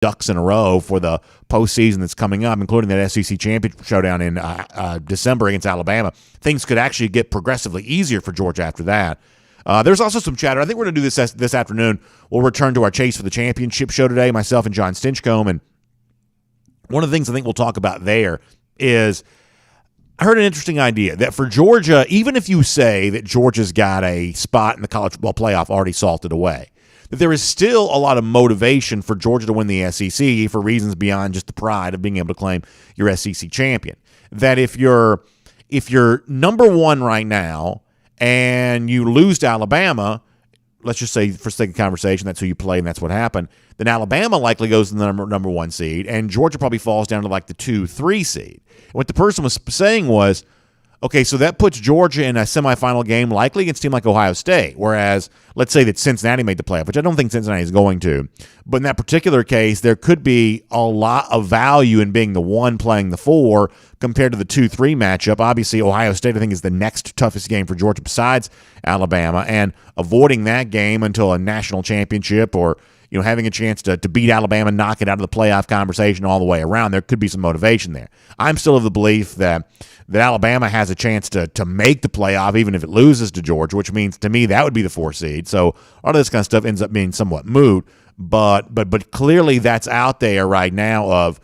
ducks in a row for the postseason that's coming up, including that SEC championship showdown in December against Alabama, things could actually get progressively easier for Georgia after that. There's also some chatter. I think we're going to do this afternoon. We'll return to our Chase for the Championship show today, myself and John Stinchcomb. And one of the things I think we'll talk about there is I heard an interesting idea that for Georgia, even if you say that Georgia's got a spot in the college football playoff already salted away, that there is still a lot of motivation for Georgia to win the SEC for reasons beyond just the pride of being able to claim your SEC champion. That if you're number one right now and you lose to Alabama, let's just say for sake of conversation, that's who you play and that's what happened, then Alabama likely goes to the number one seed and Georgia probably falls down to like the 2-3 seed. And what the person was saying was, okay, so that puts Georgia in a semifinal game likely against a team like Ohio State, whereas let's say that Cincinnati made the playoff, which I don't think Cincinnati is going to. But in that particular case, there could be a lot of value in being the one playing the four compared to the 2-3 matchup. Obviously, Ohio State, I think, is the next toughest game for Georgia besides Alabama, and avoiding that game until a national championship or having a chance to beat Alabama, knock it out of the playoff conversation all the way around, there could be some motivation there. I'm still of the belief that Alabama has a chance to make the playoff even if it loses to Georgia, which means to me that would be the 4 seed. So all of this kind of stuff ends up being somewhat moot, but clearly that's out there right now of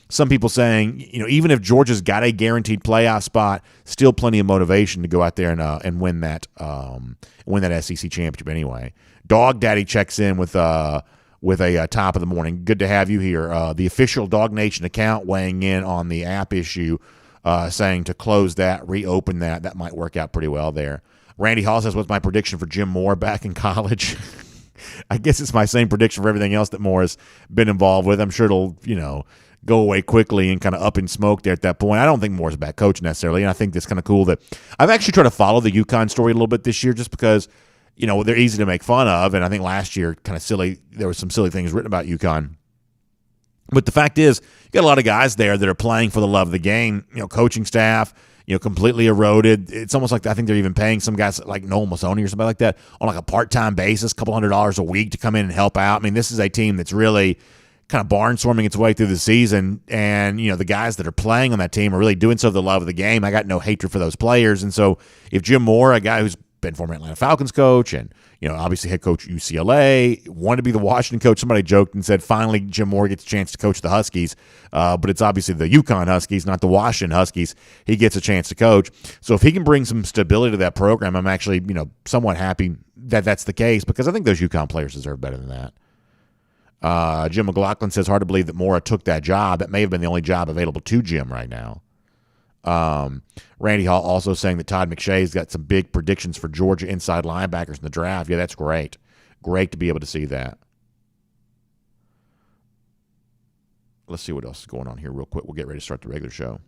some people saying, even if Georgia's got a guaranteed playoff spot, still plenty of motivation to go out there and win that SEC championship anyway. Dog Daddy checks in with a top of the morning. Good to have you here. The official DawgNation account weighing in on the app issue, saying to close that, reopen that. That might work out pretty well there. Randy Hall says, what's my prediction for Jim Moore back in college? I guess it's my same prediction for everything else that Moore has been involved with. I'm sure it'll, go away quickly and kind of up in smoke there at that point. I don't think Moore's a bad coach necessarily, and I think it's kind of cool that I've actually tried to follow the UConn story a little bit this year just because, they're easy to make fun of, and I think last year kind of silly. There were some silly things written about UConn. But the fact is, you got a lot of guys there that are playing for the love of the game. Coaching staff, completely eroded. It's almost like I think they're even paying some guys like Noel Mazzoni or somebody like that on like a part-time basis, $200 a week to come in and help out. I mean, this is a team that's really kind of barnstorming its way through the season, and the guys that are playing on that team are really doing so for the love of the game. I got no hatred for those players, and so if Jim Moore, a guy who's been former Atlanta Falcons coach and obviously head coach UCLA, wanted to be the Washington coach. Somebody joked and said finally Jim Moore gets a chance to coach the Huskies, but it's obviously the UConn Huskies, not the Washington Huskies. He gets a chance to coach. So if he can bring some stability to that program, I'm actually somewhat happy that that's the case, because I think those UConn players deserve better than that. Jim McLaughlin says, hard to believe that Mora took that job. That may have been the only job available to Jim right now. Randy Hall also saying that Todd McShay's got some big predictions for Georgia inside linebackers in the draft. Yeah, that's great. Great to be able to see that. Let's see what else is going on here real quick. We'll get ready to start the regular show.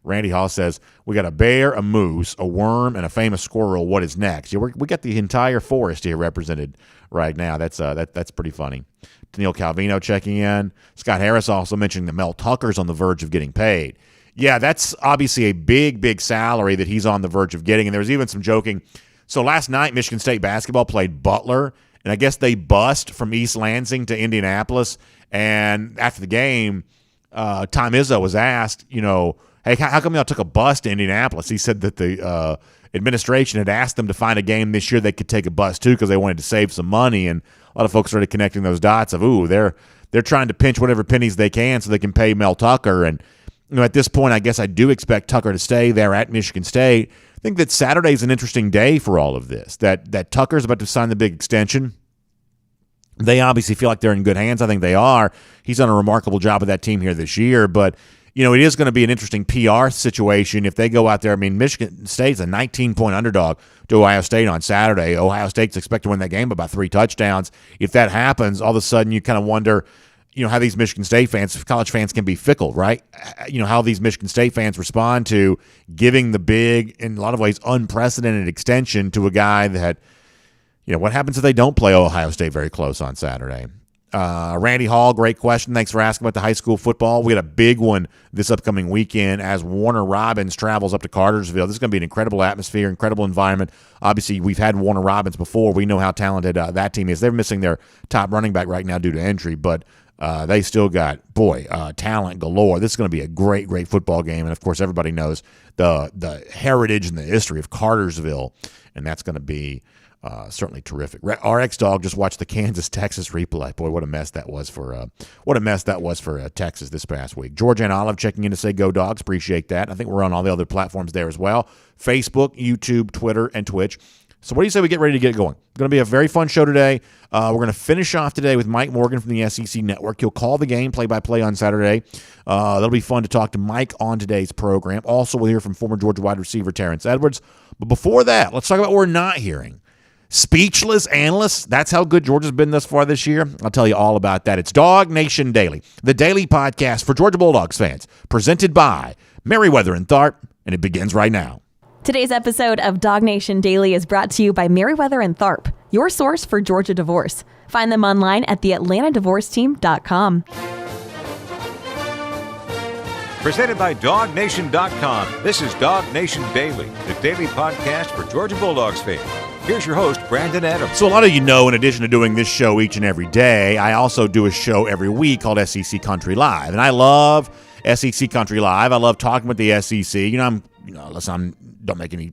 Randy Hall says, we got a bear, a moose, a worm, and a famous squirrel. What is next? Yeah, we got the entire forest here represented right now. That's pretty funny. Daniil Calvino checking in. Scott Harris also mentioning that Mel Tucker's on the verge of getting paid. Yeah, that's obviously a big, big salary that he's on the verge of getting. And there was even some joking. So last night, Michigan State basketball played Butler, and I guess they bussed from East Lansing to Indianapolis. And after the game, Tom Izzo was asked, hey, how come y'all took a bus to Indianapolis? He said that the administration had asked them to find a game this year they could take a bus to because they wanted to save some money, and a lot of folks started connecting those dots of, they're trying to pinch whatever pennies they can so they can pay Mel Tucker. And at this point, I guess I do expect Tucker to stay there at Michigan State. I think that Saturday's an interesting day for all of this, that Tucker's about to sign the big extension. They obviously feel like they're in good hands. I think they are. He's done a remarkable job with that team here this year, but it is going to be an interesting PR situation if they go out there. I mean, Michigan State's a 19-point underdog to Ohio State on Saturday. Ohio State's expected to win that game by about 3 touchdowns. If that happens, all of a sudden you kind of wonder, how these Michigan State fans, college fans, can be fickle, right? How these Michigan State fans respond to giving the big, in a lot of ways, unprecedented extension to a guy that, what happens if they don't play Ohio State very close on Saturday? Randy Hall, great question. Thanks for asking about the high school football. We got a big one this upcoming weekend as Warner Robins travels up to Cartersville. This is going to be an incredible atmosphere, incredible environment. Obviously, we've had Warner Robins before. We know how talented that team is. They're missing their top running back right now due to injury, but they still got, talent galore. This is going to be a great, great football game. And, of course, everybody knows the heritage and the history of Cartersville, and that's going to be certainly terrific. RX Dog just watched the Kansas-Texas replay. Boy, what a mess that was for Texas this past week. Georgia and Olive checking in to say go Dogs. Appreciate that. I think we're on all the other platforms there as well. Facebook, YouTube, Twitter, and Twitch. So what do you say we get ready to get going? It's going to be a very fun show today. We're going to finish off today with Mike Morgan from the SEC Network. He'll call the game play-by-play on Saturday. That'll be fun to talk to Mike on today's program. Also, we'll hear from former Georgia wide receiver Terrence Edwards. But before that, let's talk about what we're not hearing. Speechless analysts. That's how good Georgia's been thus far this year. I'll tell you all about that. It's DawgNation Daily, the daily podcast for Georgia Bulldogs fans, presented by Merriweather and Tharp, and it begins right now. Today's episode of DawgNation Daily is brought to you by Merriweather and Tharp, your source for Georgia divorce. Find them online at theatlantadivorceteam.com. Presented by DawgNation.com. This is DawgNation Daily, the daily podcast for Georgia Bulldogs fans. Here's your host, Brandon Adams. So a lot of you know, in addition to doing this show each and every day, I also do a show every week called SEC Country Live. And I love SEC Country Live. I love talking with the SEC. Don't make any,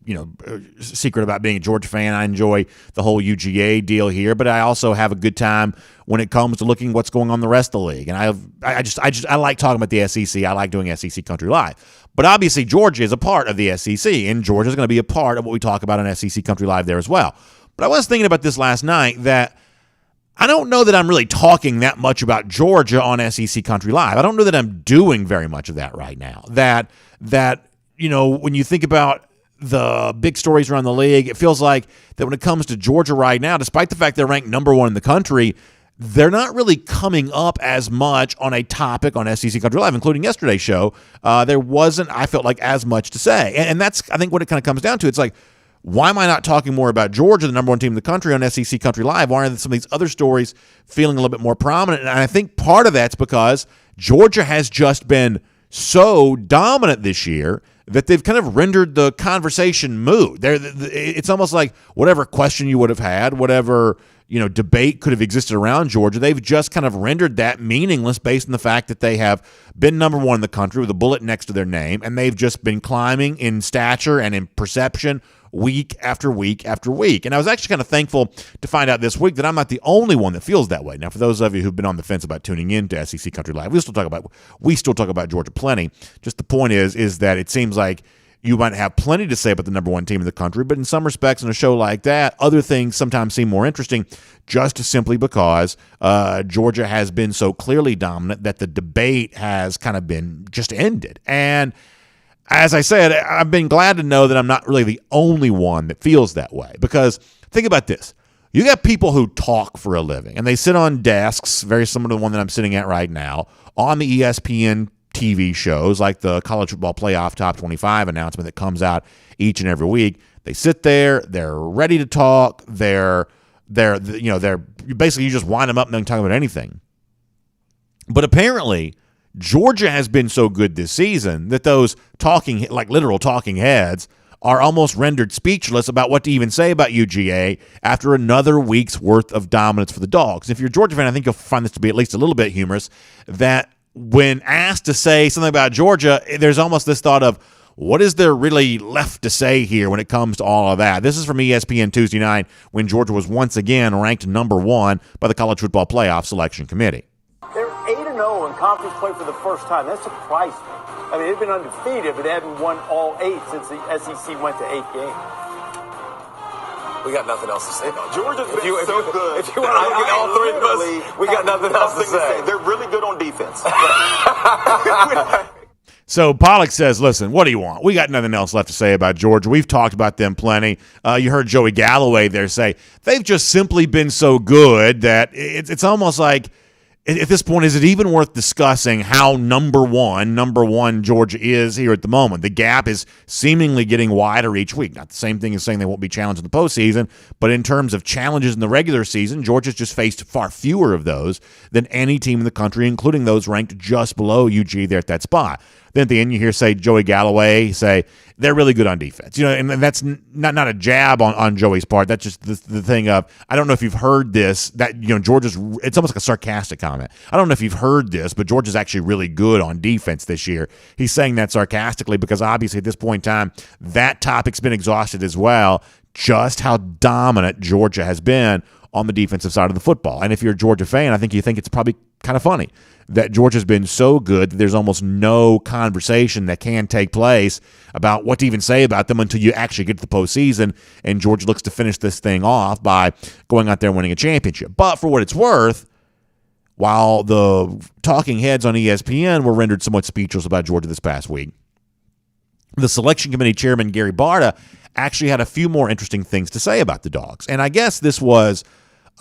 secret about being a Georgia fan. I enjoy the whole UGA deal here, but I also have a good time when it comes to looking what's going on in the rest of the league. And I like talking about the SEC. I like doing SEC Country Live. But obviously, Georgia is a part of the SEC, and Georgia is going to be a part of what we talk about on SEC Country Live there as well. But I was thinking about this last night that I don't know that I'm really talking that much about Georgia on SEC Country Live. I don't know that I'm doing very much of that right now. That when you think about the big stories around the league, it feels like that when it comes to Georgia right now, despite the fact they're ranked number one in the country, they're not really coming up as much on a topic on SEC Country Live, including yesterday's show. There wasn't, I felt like, as much to say. And that's, I think, what it kind of comes down to. It's like, why am I not talking more about Georgia, the number one team in the country, on SEC Country Live? Why are some of these other stories feeling a little bit more prominent? And I think part of that's because Georgia has just been so dominant this year that they've kind of rendered the conversation moot. It's almost like whatever question you would have had, whatever debate could have existed around Georgia, they've just kind of rendered that meaningless based on the fact that they have been number one in the country with a bullet next to their name, and they've just been climbing in stature and in perception week after week after week. And I was actually kind of thankful to find out this week that I'm not the only one that feels that way. Now, for those of you who've been on the fence about tuning in to SEC Country Live, we still talk about Georgia plenty. Just the point is that it seems like you might have plenty to say about the number one team in the country, but in some respects, in a show like that, other things sometimes seem more interesting just simply because Georgia has been so clearly dominant that the debate has kind of been just ended. And as I said, I've been glad to know that I'm not really the only one that feels that way, because think about this. You got people who talk for a living, and they sit on desks very similar to the one that I'm sitting at right now on the ESPN TV shows like the College Football Playoff Top 25 announcement that comes out each and every week. They sit there, they're ready to talk, they're basically, you just wind them up and they can talk about anything. But apparently, Georgia has been so good this season that those talking, like literal talking heads, are almost rendered speechless about what to even say about UGA after another week's worth of dominance for the Dogs. If you're a Georgia fan, I think you'll find this to be at least a little bit humorous, that when asked to say something about Georgia, there's almost this thought of, what is there really left to say here when it comes to all of that? This is from ESPN Tuesday night when Georgia was once again ranked number one by the College Football Playoff Selection Committee. They're 8-0 in conference play for the first time. That surprised me. I mean, they've been undefeated, but they haven't won all 8 since the SEC went to 8 games. We got nothing else to say about Georgia's been so good. If you want to look at all three of us, we got nothing else to say. They're really good on defense. So Pollock says, listen, what do you want? We got nothing else left to say about Georgia. We've talked about them plenty. You heard Joey Galloway there say they've just simply been so good that it's almost like at this point, is it even worth discussing how number one Georgia is here at the moment? The gap is seemingly getting wider each week. Not the same thing as saying they won't be challenged in the postseason, but in terms of challenges in the regular season, Georgia's just faced far fewer of those than any team in the country, including those ranked just below UGA there at that spot. Then at the end, you hear Joey Galloway say they're really good on defense. And that's not a jab on Joey's part. That's just the thing of, I don't know if you've heard this, that Georgia's, it's almost like a sarcastic comment. I don't know if you've heard this, but Georgia's actually really good on defense this year. He's saying that sarcastically because obviously at this point in time, that topic's been exhausted as well, just how dominant Georgia has been on the defensive side of the football. And if you're a Georgia fan, I think you think it's probably kind of funny that Georgia's been so good that there's almost no conversation that can take place about what to even say about them until you actually get to the postseason, and Georgia looks to finish this thing off by going out there and winning a championship. But for what it's worth, while the talking heads on ESPN were rendered somewhat speechless about Georgia this past week, the selection committee chairman, Gary Barta, actually had a few more interesting things to say about the Dogs. And I guess this was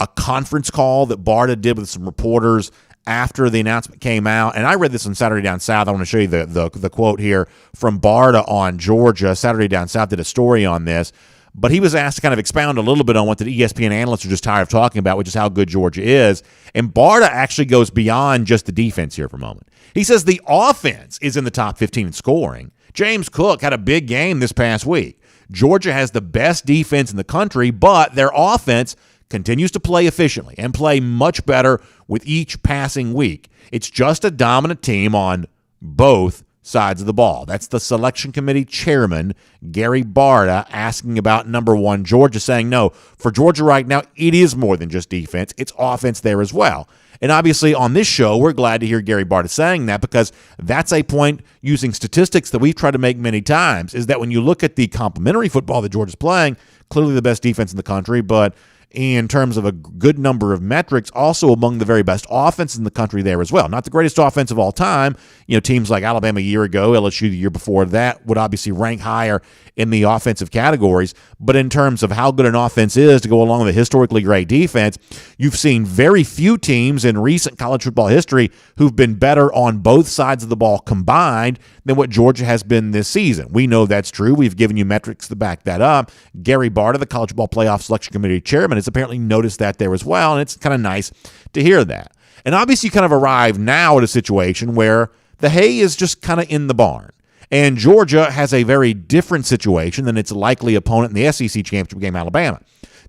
a conference call that Barta did with some reporters after the announcement came out. And I read this on Saturday Down South. I want to show you the quote here from Barta on Georgia. Saturday Down South did a story on this. But he was asked to kind of expound a little bit on what the ESPN analysts are just tired of talking about, which is how good Georgia is. And Barta actually goes beyond just the defense here for a moment. He says the offense is in the top 15 in scoring. James Cook had a big game this past week. Georgia has the best defense in the country, but their offense continues to play efficiently and play much better with each passing week. It's just a dominant team on both sides of the ball. That's the selection committee chairman, Gary Barta, asking about number one Georgia, saying, no, for Georgia right now, it is more than just defense. It's offense there as well. And obviously on this show, we're glad to hear Gary Barta saying that, because that's a point using statistics that we've tried to make many times, is that when you look at the complementary football that Georgia's playing, clearly the best defense in the country, but in terms of a good number of metrics, also among the very best offenses in the country there as well. Not the greatest offense of all time. Teams like Alabama a year ago, LSU the year before that would obviously rank higher in the offensive categories. But in terms of how good an offense is to go along with a historically great defense, you've seen very few teams in recent college football history who've been better on both sides of the ball combined than what Georgia has been this season. We know that's true. We've given you metrics to back that up. Gary Barta, the College Football Playoff Selection Committee chairman, has apparently noticed that there as well, and it's kind of nice to hear that. And obviously you kind of arrive now at a situation where the hay is just kind of in the barn. And Georgia has a very different situation than its likely opponent in the SEC championship game, Alabama.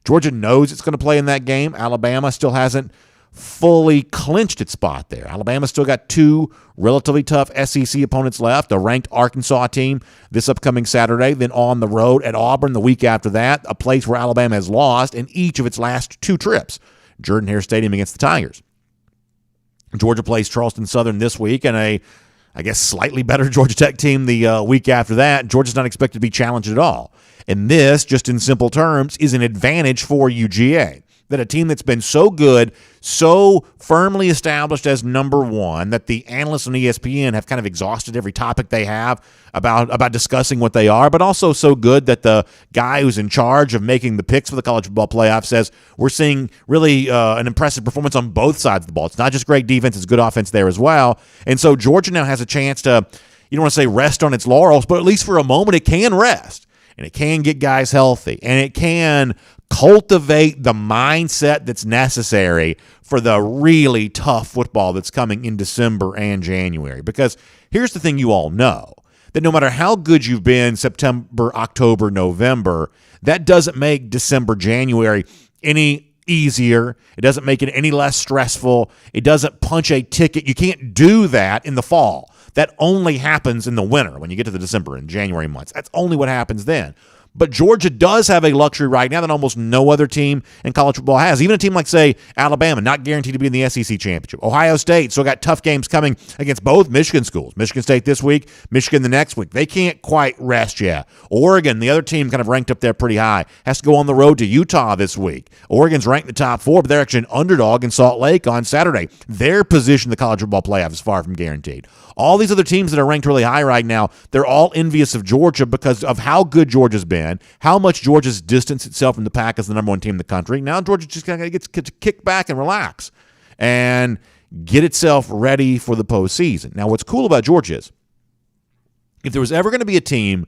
Georgia knows it's going to play in that game. Alabama still hasn't fully clinched its spot there. Alabama's still got two relatively tough SEC opponents left, a ranked Arkansas team this upcoming Saturday, then on the road at Auburn the week after that, a place where Alabama has lost in each of its last two trips, Jordan-Hare Stadium against the Tigers. Georgia plays Charleston Southern this week, and I guess slightly better Georgia Tech team the week after that. Georgia's not expected to be challenged at all. And this, just in simple terms, is an advantage for UGA. That a team that's been so good, so firmly established as number one, that the analysts on ESPN have kind of exhausted every topic they have about discussing what they are, but also so good that the guy who's in charge of making the picks for the college football playoff says we're seeing really an impressive performance on both sides of the ball. It's not just great defense, it's good offense there as well. And so Georgia now has a chance to, you don't want to say rest on its laurels, but at least for a moment it can rest. And it can get guys healthy, and it can cultivate the mindset that's necessary for the really tough football that's coming in December and January. Because here's the thing you all know, that no matter how good you've been September, October, November, that doesn't make December, January any easier. It doesn't make it any less stressful. It doesn't punch a ticket. You can't do that in the fall. That only happens in the winter when you get to the December and January months. That's only what happens then. But Georgia does have a luxury right now that almost no other team in college football has. Even a team like, say, Alabama, not guaranteed to be in the SEC championship. Ohio State still got tough games coming against both Michigan schools. Michigan State this week, Michigan the next week. They can't quite rest yet. Oregon, the other team kind of ranked up there pretty high, has to go on the road to Utah this week. Oregon's ranked in the top four, but they're actually an underdog in Salt Lake on Saturday. Their position in the college football playoff is far from guaranteed. All these other teams that are ranked really high right now, they're all envious of Georgia because of how good Georgia's been, how much Georgia's distanced itself from the pack as the number one team in the country. Now Georgia just kind of gets to kick back and relax. And get itself ready for the postseason. Now, what's cool about Georgia is if there was ever going to be a team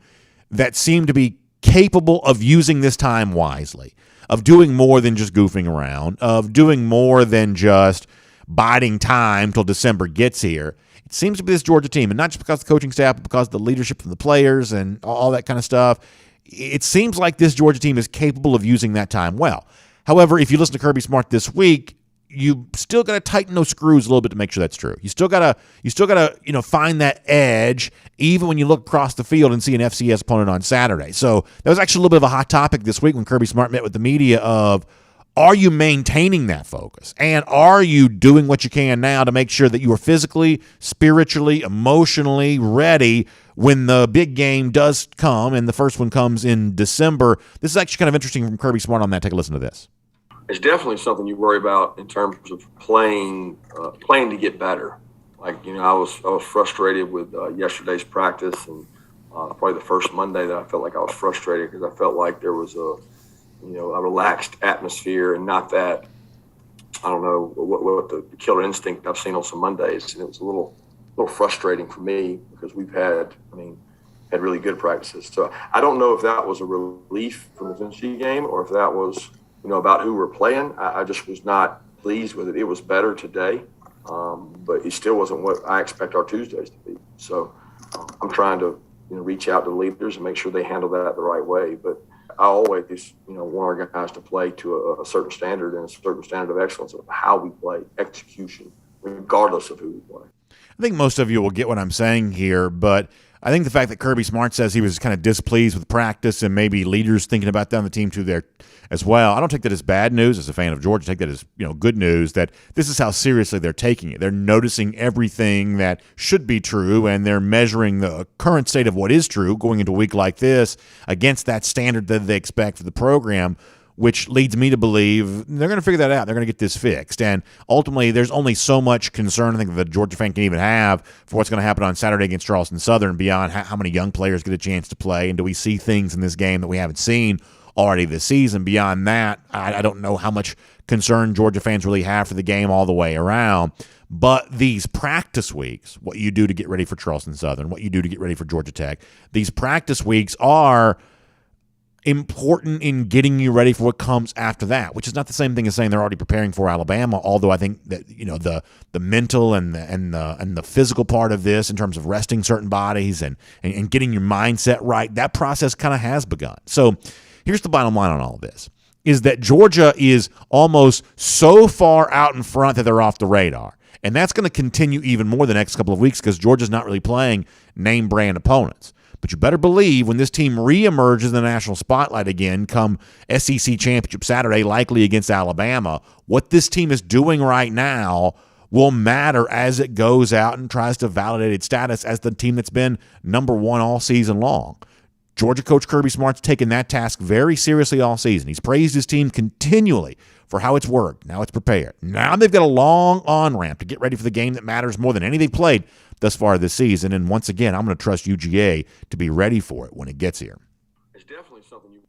that seemed to be capable of using this time wisely, of doing more than just goofing around, of doing more than just biding time till December gets here, it seems to be this Georgia team. And not just because of the coaching staff, but because of the leadership from the players and all that kind of stuff. It seems like this Georgia team is capable of using that time well. However, if you listen to Kirby Smart this week, you still got to tighten those screws a little bit to make sure that's true. You still got to find that edge even when you look across the field and see an FCS opponent on Saturday. So that was actually a little bit of a hot topic this week when Kirby Smart met with the media of, are you maintaining that focus? And are you doing what you can now to make sure that you are physically, spiritually, emotionally ready when the big game does come, and the first one comes in December? This is actually kind of interesting from Kirby Smart on that. Take a listen to this. It's definitely something you worry about in terms of playing to get better. Like, I was frustrated with yesterday's practice, and probably the first Monday that I felt like I was frustrated because I felt like there was a relaxed atmosphere and not that, I don't know, what the killer instinct I've seen on some Mondays. And it was a little frustrating for me because we've had really good practices. So I don't know if that was a relief from the Tennessee game or if that was, about who we're playing. I just was not pleased with it. It was better today, but it still wasn't what I expect our Tuesdays to be. So I'm trying to, reach out to the leaders and make sure they handle that the right way. But I always, want our guys to play to a certain standard and a certain standard of excellence of how we play, execution, regardless of who we play. I think most of you will get what I'm saying here, but I think the fact that Kirby Smart says he was kind of displeased with practice and maybe leaders thinking about that on the team too there as well, I don't take that as bad news as a fan of Georgia. I take that as good news that this is how seriously they're taking it. They're noticing everything that should be true, and they're measuring the current state of what is true going into a week like this against that standard that they expect for the program, which leads me to believe they're going to figure that out. They're going to get this fixed. And ultimately, there's only so much concern I think that a Georgia fan can even have for what's going to happen on Saturday against Charleston Southern beyond how many young players get a chance to play, and do we see things in this game that we haven't seen already this season. Beyond that, I don't know how much concern Georgia fans really have for the game all the way around. But these practice weeks, what you do to get ready for Charleston Southern, what you do to get ready for Georgia Tech, these practice weeks are important in getting you ready for what comes after that, which is not the same thing as saying they're already preparing for Alabama. Although I think that the mental and the physical part of this, in terms of resting certain bodies and getting your mindset right, that process kind of has begun. So here's the bottom line on all of this: is that Georgia is almost so far out in front that they're off the radar, and that's going to continue even more the next couple of weeks because Georgia's not really playing name brand opponents. But you better believe when this team reemerges in the national spotlight again come SEC Championship Saturday, likely against Alabama, what this team is doing right now will matter as it goes out and tries to validate its status as the team that's been number one all season long. Georgia coach Kirby Smart's taken that task very seriously all season. He's praised his team continually for how it's worked. Now it's prepared. Now they've got a long on-ramp to get ready for the game that matters more than any they've played thus far this season. And once again, I'm going to trust UGA to be ready for it when it gets here. It's definitely something you...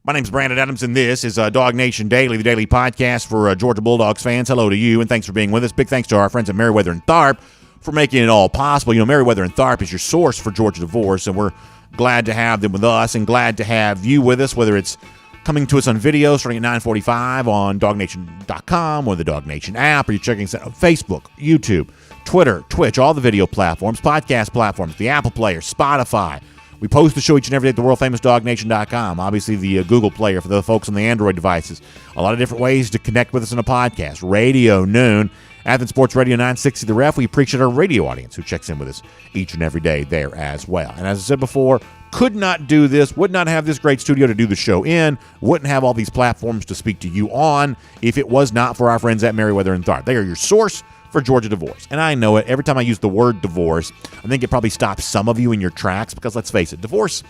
My name's Brandon Adams, and this is DawgNation Daily, the daily podcast for Georgia Bulldogs fans. Hello to you, and thanks for being with us. Big thanks to our friends at Meriwether and Tharp for making it all possible. Meriwether and Tharp is your source for Georgia divorce, and we're glad to have them with us and glad to have you with us, whether it's coming to us on video starting at 9:45 on DawgNation.com or the DawgNation app, or you're checking us out on Facebook, YouTube, Twitter, Twitch, all the video platforms, podcast platforms, the Apple Player, Spotify. We post the show each and every day at the world-famous DawgNation.com, obviously the Google Player for the folks on the Android devices. A lot of different ways to connect with us in a podcast. Radio Noon, Athens Sports Radio 960 The Ref. We appreciate our radio audience who checks in with us each and every day there as well. And as I said before, could not do this, would not have this great studio to do the show in, wouldn't have all these platforms to speak to you on if it was not for our friends at Meriwether and Tharp. They are your source for Georgia divorce. And I know it. Every time I use the word divorce, I think it probably stops some of you in your tracks because, let's face it, divorce,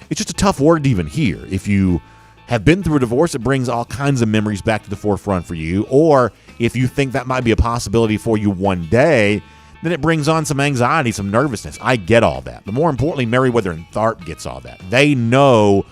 it's just a tough word to even hear. If you have been through a divorce, it brings all kinds of memories back to the forefront for you. Or if you think that might be a possibility for you one day, then it brings on some anxiety, some nervousness. I get all that. But more importantly, Meriwether and Tharp gets all that. They know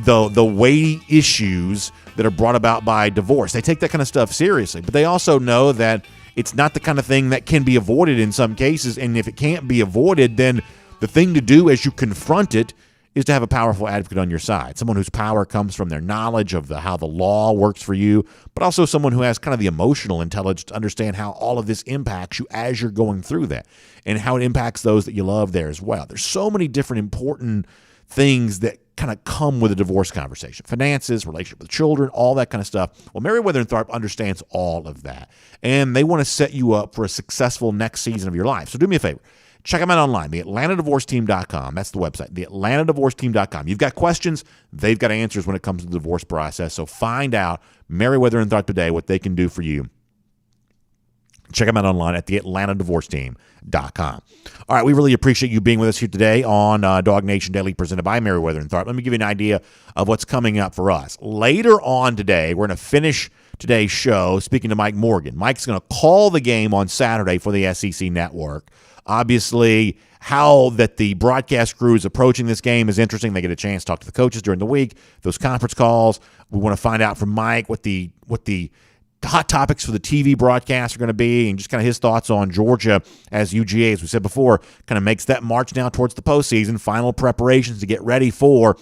the weighty issues that are brought about by divorce. They take that kind of stuff seriously, but they also know that it's not the kind of thing that can be avoided in some cases. And if it can't be avoided, then the thing to do as you confront it is to have a powerful advocate on your side, someone whose power comes from their knowledge of how the law works for you, but also someone who has kind of the emotional intelligence to understand how all of this impacts you as you're going through that and how it impacts those that you love there as well. There's so many different important things that kind of come with a divorce conversation: finances, relationship with children, all that kind of stuff. Well, Meriwether and Tharp understands all of that, and they want to set you up for a successful next season of your life. So do me a favor. Check them out online, theatlantadivorceteam.com. That's the website, theatlantadivorceteam.com. You've got questions, they've got answers when it comes to the divorce process. So find out, Meriwether and Tharp today, what they can do for you. Check them out online at theatlantadivorceteam.com. All right, we really appreciate you being with us here today on DawgNation Daily, presented by Meriwether and Tharp. Let me give you an idea of what's coming up for us. Later on today, we're going to finish today's show speaking to Mike Morgan. Mike's going to call the game on Saturday for the SEC Network. Obviously, how that the broadcast crew is approaching this game is interesting. They get a chance to talk to the coaches during the week, those conference calls. We want to find out from Mike what the hot topics for the TV broadcast are going to be, and just kind of his thoughts on Georgia as UGA, as we said before, kind of makes that march now towards the postseason, final preparations to get ready for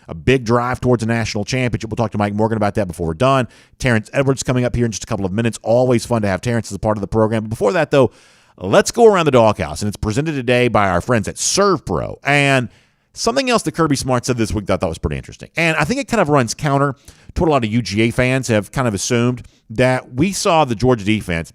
a big drive towards a national championship. We'll talk to Mike Morgan about that before we're done. Terrence Edwards coming up here in just a couple of minutes. Always fun to have Terrence as a part of the program. But before that, though, let's go around the doghouse, and it's presented today by our friends at ServPro. And something else that Kirby Smart said this week that I thought was pretty interesting, and I think it kind of runs counter to what a lot of UGA fans have kind of assumed, that we saw the Georgia defense,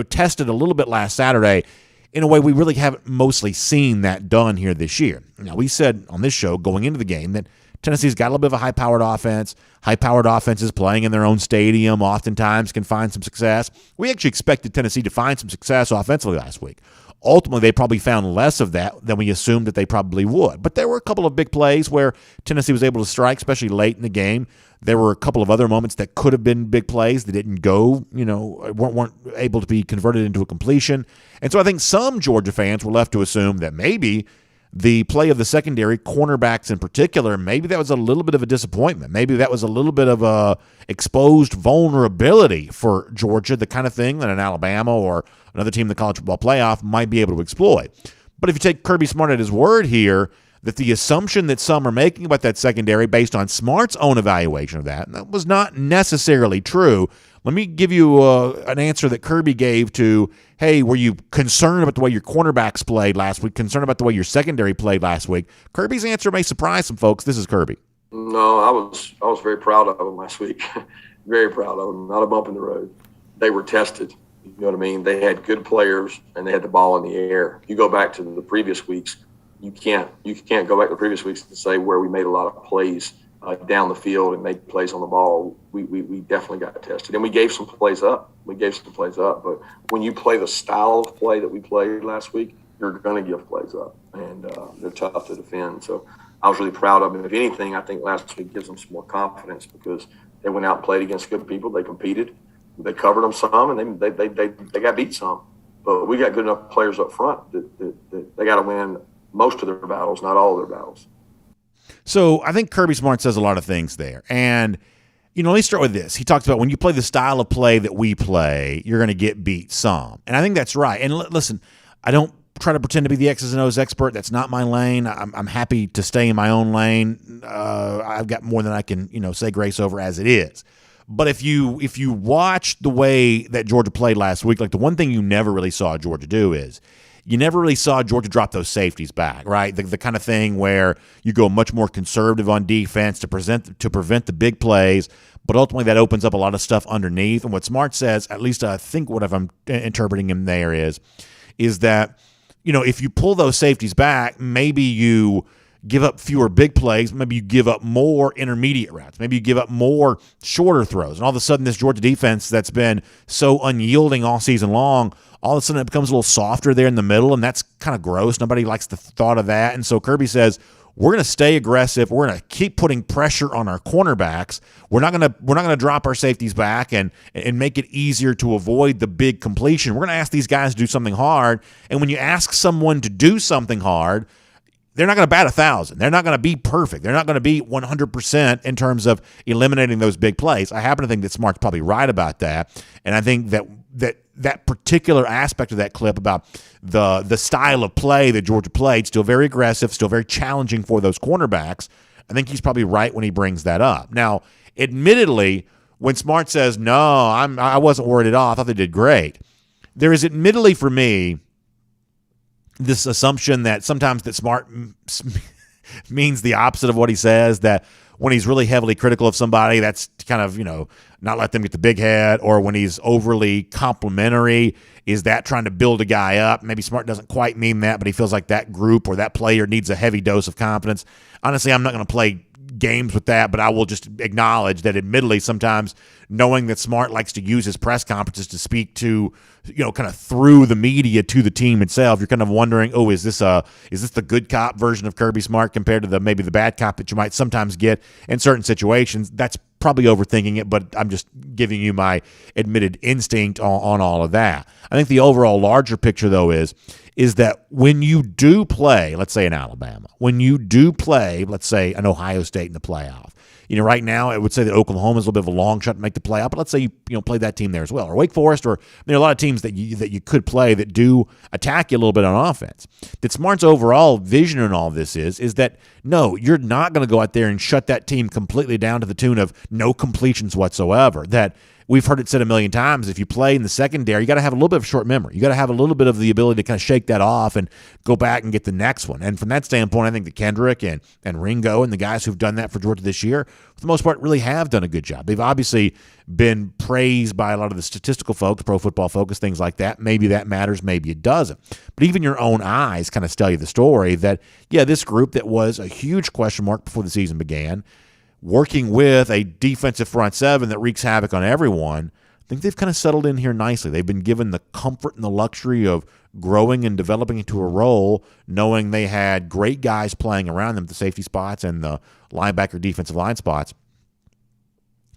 tested a little bit last Saturday in a way we really haven't mostly seen that done here this year. Now, we said on this show going into the game that Tennessee's got a little bit of a high-powered offense. High-powered offenses playing in their own stadium oftentimes can find some success. We actually expected Tennessee to find some success offensively last week. Ultimately, they probably found less of that than we assumed that they probably would. But there were a couple of big plays where Tennessee was able to strike, especially late in the game. There were a couple of other moments that could have been big plays that didn't go, weren't able to be converted into a completion. And so I think some Georgia fans were left to assume that maybe the play of the secondary, cornerbacks in particular, maybe that was a little bit of a disappointment. Maybe that was a little bit of a exposed vulnerability for Georgia, the kind of thing that an Alabama or another team in the college football playoff might be able to exploit. But if you take Kirby Smart at his word here, that the assumption that some are making about that secondary based on Smart's own evaluation of that was not necessarily true. Let me give you an answer that Kirby gave to, hey, were you concerned about the way your cornerbacks played last week, concerned about the way your secondary played last week? Kirby's answer may surprise some folks. This is Kirby. No, I was very proud of them last week. Very proud of them. Not a bump in the road. They were tested. You know what I mean? They had good players, and they had the ball in the air. You go back to the previous weeks, you can't go back to the previous weeks and say where we made a lot of plays down the field and make plays on the ball. We definitely got tested, and we gave some plays up. But when you play the style of play that we played last week, you're going to give plays up, and they're tough to defend. So I was really proud of them. If anything, I think last week gives them some more confidence because they went out and played against good people. They competed. They covered them some, and they got beat some. But we got good enough players up front that they got to win most of their battles, not all of their battles. So I think Kirby Smart says a lot of things there. And, let me start with this. He talks about when you play the style of play that we play, you're going to get beat some. And I think that's right. And listen, I don't try to pretend to be the X's and O's expert. That's not my lane. I'm happy to stay in my own lane. I've got more than I can, say grace over as it is. But if you watch the way that Georgia played last week, like the one thing you never really saw Georgia do is you never really saw Georgia drop those safeties back, right? The kind of thing where you go much more conservative on defense to prevent the big plays, but ultimately that opens up a lot of stuff underneath. And what Smart says, at least I think what I'm interpreting him there is that, if you pull those safeties back, maybe you give up fewer big plays, maybe you give up more intermediate routes, maybe you give up more shorter throws. And all of a sudden this Georgia defense that's been so unyielding all season long, all of a sudden it becomes a little softer there in the middle, and that's kind of gross. Nobody likes the thought of that. And so Kirby says, we're going to stay aggressive. We're going to keep putting pressure on our cornerbacks. We're not going to drop our safeties back and make it easier to avoid the big completion. We're going to ask these guys to do something hard. And when you ask someone to do something hard, they're not going to bat 1,000. They're not going to be perfect. They're not going to be 100% in terms of eliminating those big plays. I happen to think that Smart's probably right about that, and I think that particular aspect of that clip about the style of play that Georgia played, still very aggressive, still very challenging for those cornerbacks, I think he's probably right when he brings that up. Now, admittedly, when Smart says, no, I wasn't worried at all, I thought they did great, there is admittedly for me this assumption that sometimes that Smart means the opposite of what he says, that when he's really heavily critical of somebody, that's to kind of, not let them get the big head, or when he's overly complimentary, is that trying to build a guy up? Maybe Smart doesn't quite mean that, but he feels like that group or that player needs a heavy dose of confidence. Honestly, I'm not going to play games with that, but I will just acknowledge that admittedly sometimes knowing that Smart likes to use his press conferences to speak to, kind of through the media to the team itself, you're kind of wondering, is this the good cop version of Kirby Smart compared to maybe the bad cop that you might sometimes get in certain situations? That's probably overthinking it, but I'm just giving you my admitted instinct on all of that. I think the overall larger picture, though, is that when you do play, let's say in Alabama, when you do play, let's say an Ohio State in the playoff, right now I would say that Oklahoma is a little bit of a long shot to make the playoff, but let's say you play that team there as well, or Wake Forest, or there are a lot of teams that you could play that do attack you a little bit on offense. That Smart's overall vision in all of this is that no, you're not going to go out there and shut that team completely down to the tune of no completions whatsoever. That we've heard it said a million times, if you play in the secondary, you got to have a little bit of short memory. You got to have a little bit of the ability to kind of shake that off and go back and get the next one. And from that standpoint, I think that Kendrick and Ringo and the guys who've done that for Georgia this year, for the most part, really have done a good job. They've obviously been praised by a lot of the statistical folks, Pro Football Focus, things like that. Maybe that matters, maybe it doesn't. But even your own eyes kind of tell you the story that, this group that was a huge question mark before the season began, working with a defensive front seven that wreaks havoc on everyone, I think they've kind of settled in here nicely. They've been given the comfort and the luxury of growing and developing into a role, knowing they had great guys playing around them at the safety spots and the linebacker defensive line spots.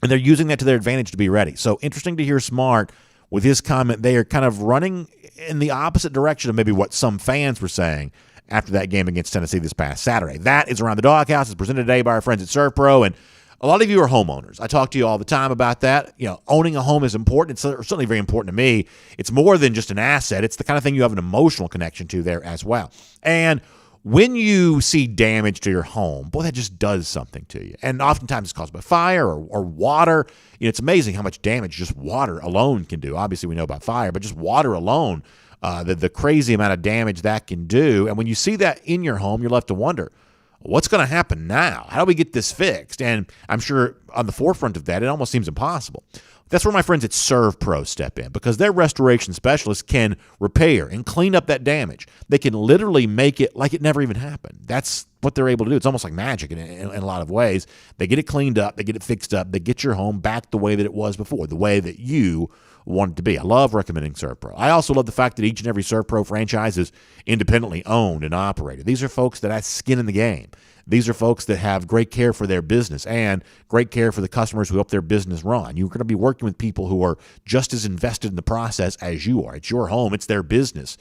And they're using that to their advantage to be ready. So interesting to hear Smart with his comment. They are kind of running in the opposite direction of maybe what some fans were saying after that game against Tennessee this past Saturday. That is Around the Doghouse. It's presented today by our friends at ServPro, and a lot of you are homeowners. I talk to you all the time about that. Owning a home is important. It's certainly very important to me. It's more than just an asset. It's the kind of thing you have an emotional connection to there as well. And when you see damage to your home, boy, that just does something to you. And oftentimes it's caused by fire or water. It's amazing how much damage just water alone can do. Obviously, we know about fire, but just water alone, the crazy amount of damage that can do. And when you see that in your home, you're left to wonder, what's going to happen now? How do we get this fixed? And I'm sure on the forefront of that, it almost seems impossible. That's where my friends at ServPro step in, because their restoration specialists can repair and clean up that damage. They can literally make it like it never even happened. That's what they're able to do. It's almost like magic in a lot of ways. They get it cleaned up. They get it fixed up. They get your home back the way that it was before, the way that you want it to be. I love recommending ServPro. I also love the fact that each and every ServPro franchise is independently owned and operated. These are folks that have skin in the game. These are folks that have great care for their business and great care for the customers who help their business run. You're going to be working with people who are just as invested in the process as you are. It's your home. It's their business.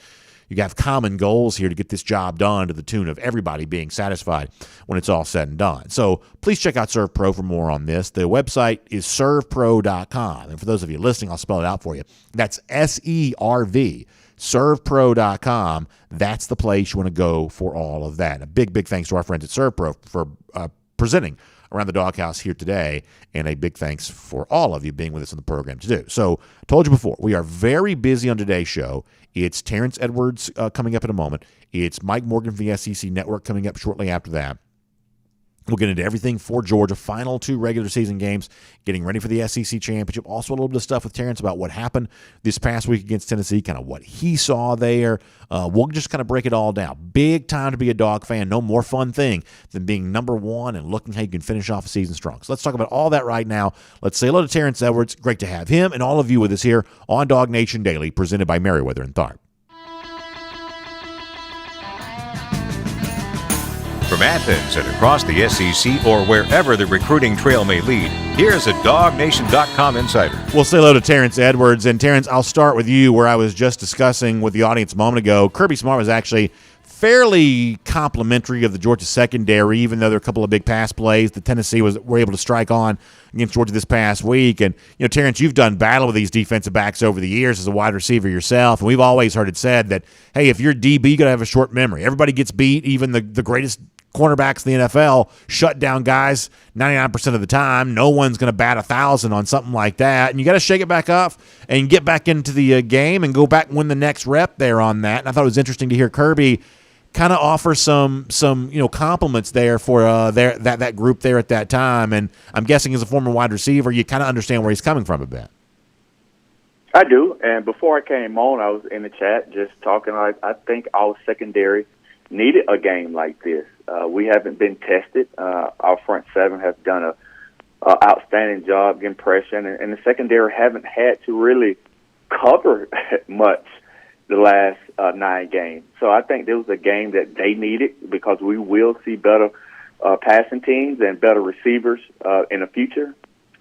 You have common goals here to get this job done to the tune of everybody being satisfied when it's all said and done. So please check out ServPro for more on this. The website is servpro.com. And for those of you listening, I'll spell it out for you. That's SERV. ServPro.com. That's the place you want to go for all of that. A big, big thanks to our friends at ServPro for presenting Around the Doghouse here today, and a big thanks for all of you being with us on the program to do. So, I told you before, we are very busy on today's show. It's Terrence Edwards coming up in a moment. It's Mike Morgan from the SEC Network coming up shortly after that. We'll get into everything for Georgia, final 2 regular season games, getting ready for the SEC Championship. Also a little bit of stuff with Terrence about what happened this past week against Tennessee, kind of what he saw there. We'll just kind of break it all down. Big time to be a Dog fan. No more fun thing than being number 1 and looking how you can finish off a season strong. So let's talk about all that right now. Let's say hello to Terrence Edwards. Great to have him and all of you with us here on DawgNation Daily, presented by Merriweather and Tharp. From Athens and across the SEC or wherever the recruiting trail may lead, here's a DawgNation.com insider. We'll say hello to Terrence Edwards. And Terrence, I'll start with you where I was just discussing with the audience a moment ago. Kirby Smart was actually fairly complimentary of the Georgia secondary, even though there are a couple of big pass plays that Tennessee were able to strike on against Georgia this past week. And, Terrence, you've done battle with these defensive backs over the years as a wide receiver yourself, and we've always heard it said that, hey, if you're DB, you got to have a short memory. Everybody gets beat, even the greatest cornerbacks in the NFL shut down guys 99% of the time. No one's going to bat 1,000 on something like that. And you got to shake it back up and get back into the game and go back and win the next rep there on that. And I thought it was interesting to hear Kirby kind of offer some compliments there for that group there at that time. And I'm guessing as a former wide receiver, you kind of understand where he's coming from a bit. I do. And before I came on, I was in the chat just talking. I think our secondary needed a game like this. We haven't been tested. Our front seven has done a outstanding job getting pressure, and the secondary haven't had to really cover much the last 9 games. So I think this was a game that they needed because we will see better passing teams and better receivers in the future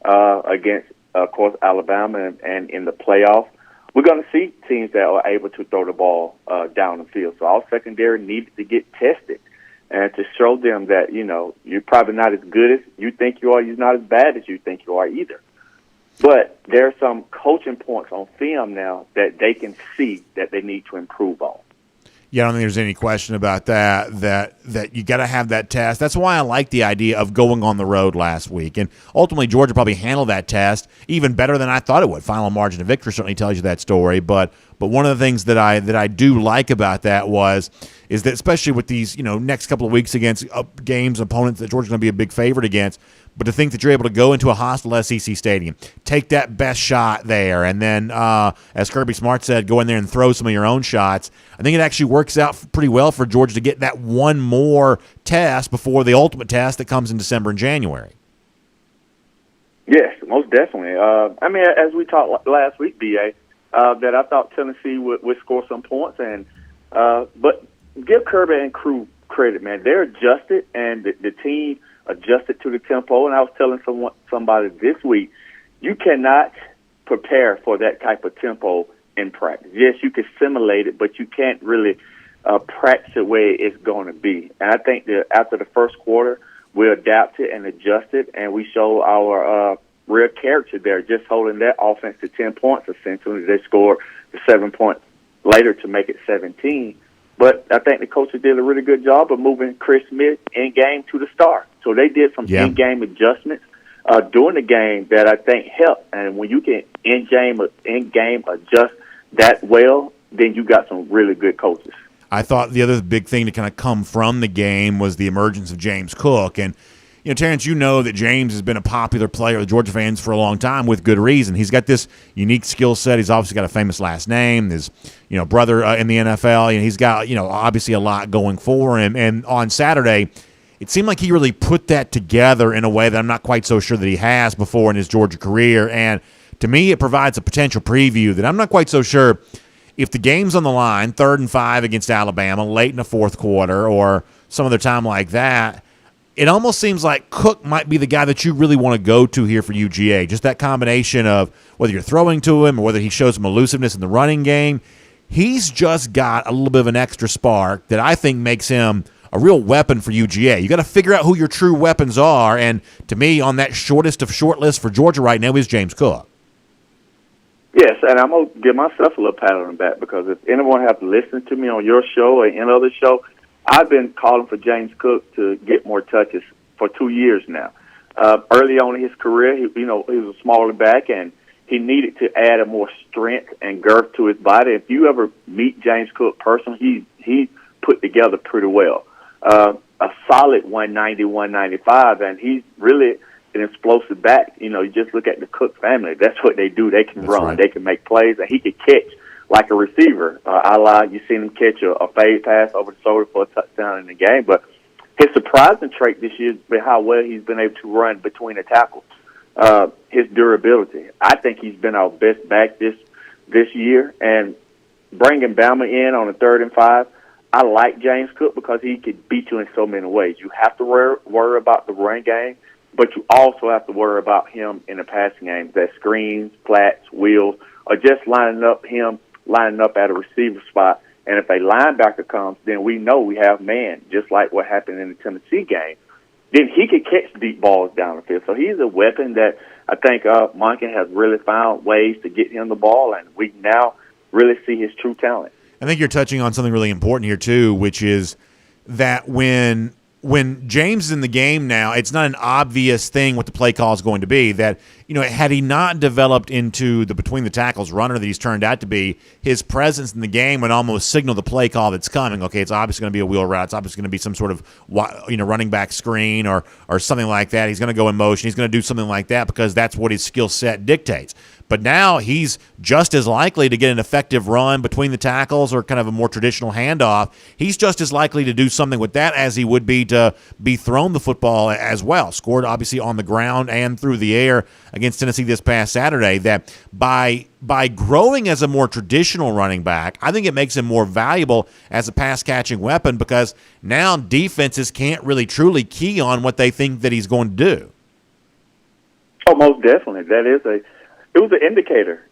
against, of course, Alabama and in the playoff. We're going to see teams that are able to throw the ball down the field. So our secondary needed to get tested and to show them that, you're probably not as good as you think you are. You're not as bad as you think you are either. But there are some coaching points on film now that they can see that they need to improve on. Yeah, I don't think there's any question about that you got to have that test. That's why I like the idea of going on the road last week. And ultimately, Georgia probably handled that test even better than I thought it would. Final margin of victory certainly tells you that story. But one of the things that I do like about that is that especially with these next couple of weeks against games, opponents that Georgia's going to be a big favorite against, but to think that you're able to go into a hostile SEC stadium, take that best shot there, and then, as Kirby Smart said, go in there and throw some of your own shots, I think it actually works out pretty well for Georgia to get that one more test before the ultimate test that comes in December and January. Yes, most definitely. As we talked last week, BA, that I thought Tennessee would score some points, but give Kirby and crew credit, man. They're adjusted, and the team adjusted to the tempo. And I was telling somebody this week, you cannot prepare for that type of tempo in practice. Yes, you can simulate it, but you can't really practice it where it's going to be. And I think that after the first quarter, we adapted and adjusted, and we showed our real character there, just holding that offense to 10 points, essentially. They scored the 7 points later to make it 17. But I think the coaches did a really good job of moving Chris Smith in-game to the start. So they did some in-game adjustments during the game that I think helped. And when you can in-game adjust that well, then you got some really good coaches. I thought the other big thing to kind of come from the game was the emergence of James Cook. And, Terrence, that James has been a popular player with Georgia fans for a long time with good reason. He's got this unique skill set. He's obviously got a famous last name. His, brother in the NFL. He's got, obviously a lot going for him. And on Saturday, it seemed like he really put that together in a way that I'm not quite so sure that he has before in his Georgia career. And to me, it provides a potential preview that I'm not quite so sure if the game's on the line, 3rd and 5 against Alabama, late in the fourth quarter or some other time like that, it almost seems like Cook might be the guy that you really want to go to here for UGA. Just that combination of whether you're throwing to him or whether he shows some elusiveness in the running game. He's just got a little bit of an extra spark that I think makes him a real weapon for UGA. You got to figure out who your true weapons are, and to me, on that shortest of short lists for Georgia right now is James Cook. Yes, and I'm going to give myself a little pat on the back because if anyone has listened to me on your show or any other show, I've been calling for James Cook to get more touches for 2 years now. Early on in his career, he was a smaller back, and he needed to add a more strength and girth to his body. If you ever meet James Cook personally, he put together pretty well. A solid 190, 195, and he's really an explosive back. You just look at the Cook family. That's what they do. They can run. Right. They can make plays, and he can catch like a receiver. You seen him catch a fade pass over the shoulder for a touchdown in the game. But his surprising trait this year has been how well he's been able to run between the tackles. His durability. I think he's been our best back this year. And bringing Bama in on a 3rd and 5, I like James Cook because he could beat you in so many ways. You have to worry about the run game, but you also have to worry about him in the passing game. That screens, flats, wheels, or just lining up at a receiver spot And if a linebacker comes, then we know we have man, just like what happened in the Tennessee game. Then he can catch deep balls down the field. So he's a weapon that I think Monken has really found ways to get him the ball, and we now really see his true talent. I think you're touching on something really important here too, which is that when James is in the game now, it's not an obvious thing what the play call is going to be. That, had he not developed into the between the tackles runner that he's turned out to be, his presence in the game would almost signal the play call that's coming. Okay, it's obviously going to be a wheel route. It's obviously going to be some sort of running back screen or something like that. He's going to go in motion. He's going to do something like that because that's what his skill set dictates. But now he's just as likely to get an effective run between the tackles or kind of a more traditional handoff. He's just as likely to do something with that as he would be to be thrown the football as well. Scored obviously on the ground and through the air against Tennessee this past Saturday. That by growing as a more traditional running back, I think it makes him more valuable as a pass-catching weapon because now defenses can't really truly key on what they think that he's going to do. Oh, most definitely. It was an indicator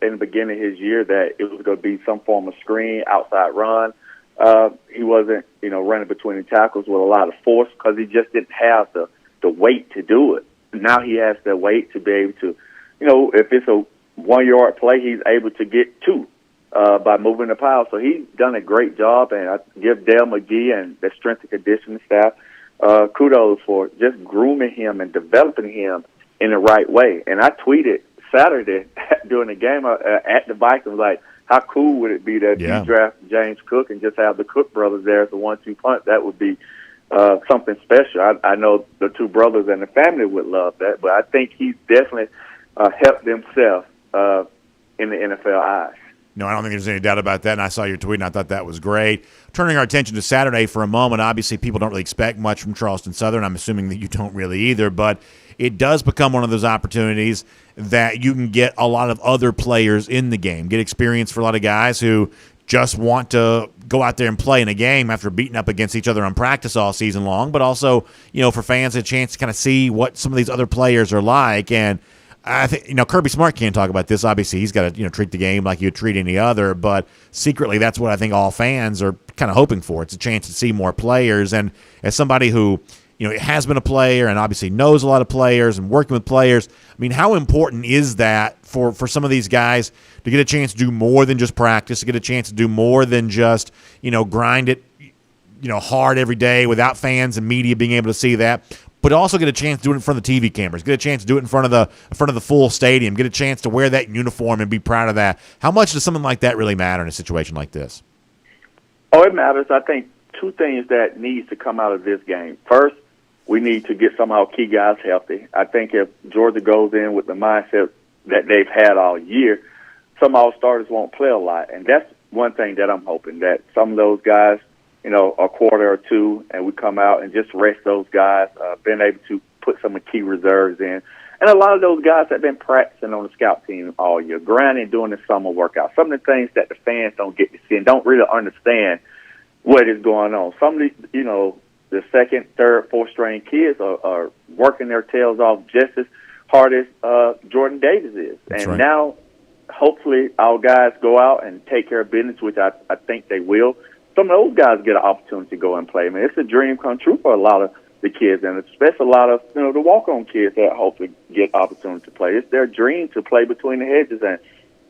in the beginning of his year that it was going to be some form of screen, outside run. He wasn't, running between the tackles with a lot of force because he just didn't have the weight to do it. Now he has the weight to be able to, if it's a 1-yard play, he's able to get 2 by moving the pile. So he's done a great job, and I give Dale McGee and the strength and conditioning staff kudos for just grooming him and developing him in the right way. And I tweeted Saturday during the game at the Vikings, like, how cool would it be that you draft James Cook and just have the Cook brothers there as a 1-2 punch? That would be something special. I know the 2 brothers and the family would love that, but I think he's definitely helped himself in the NFL eyes. No, I don't think there's any doubt about that, and I saw your tweet, and I thought that was great. Turning our attention to Saturday for a moment, obviously people don't really expect much from Charleston Southern. I'm assuming that you don't really either, but it does become one of those opportunities that you can get a lot of other players in the game, get experience for a lot of guys who just want to go out there and play in a game after beating up against each other on practice all season long, but also, for fans a chance to kind of see what some of these other players are like. And I think, Kirby Smart can't talk about this. Obviously, he's got to, treat the game like you'd treat any other, but secretly that's what I think all fans are kind of hoping for. It's a chance to see more players. And as somebody who, has been a player and obviously knows a lot of players and working with players, I mean, how important is that for some of these guys to get a chance to do more than just practice, to get a chance to do more than just, grind it, hard every day without fans and media being able to see that, but also get a chance to do it in front of the TV cameras, get a chance to do it in front of the full stadium, get a chance to wear that uniform and be proud of that. How much does something like that really matter in a situation like this? Oh, it matters. I think 2 things that needs to come out of this game. First, we need to get some of our key guys healthy. I think if Georgia goes in with the mindset that they've had all year, some of our starters won't play a lot. And that's one thing that I'm hoping, that some of those guys, a quarter or 2, and we come out and just rest those guys, been able to put some of the key reserves in. And a lot of those guys have been practicing on the scout team all year, grinding, doing the summer workout. Some of the things that the fans don't get to see and don't really understand what is going on. Some of the, the 2nd, 3rd, 4th string kids are working their tails off just as hard as Jordan Davis is. That's and right. Now, hopefully, our guys go out and take care of business, which I think they will. Some of those guys get an opportunity to go and play. I mean, it's a dream come true for a lot of the kids, and especially a lot of the walk-on kids that hopefully get opportunity to play. It's their dream to play between the hedges, and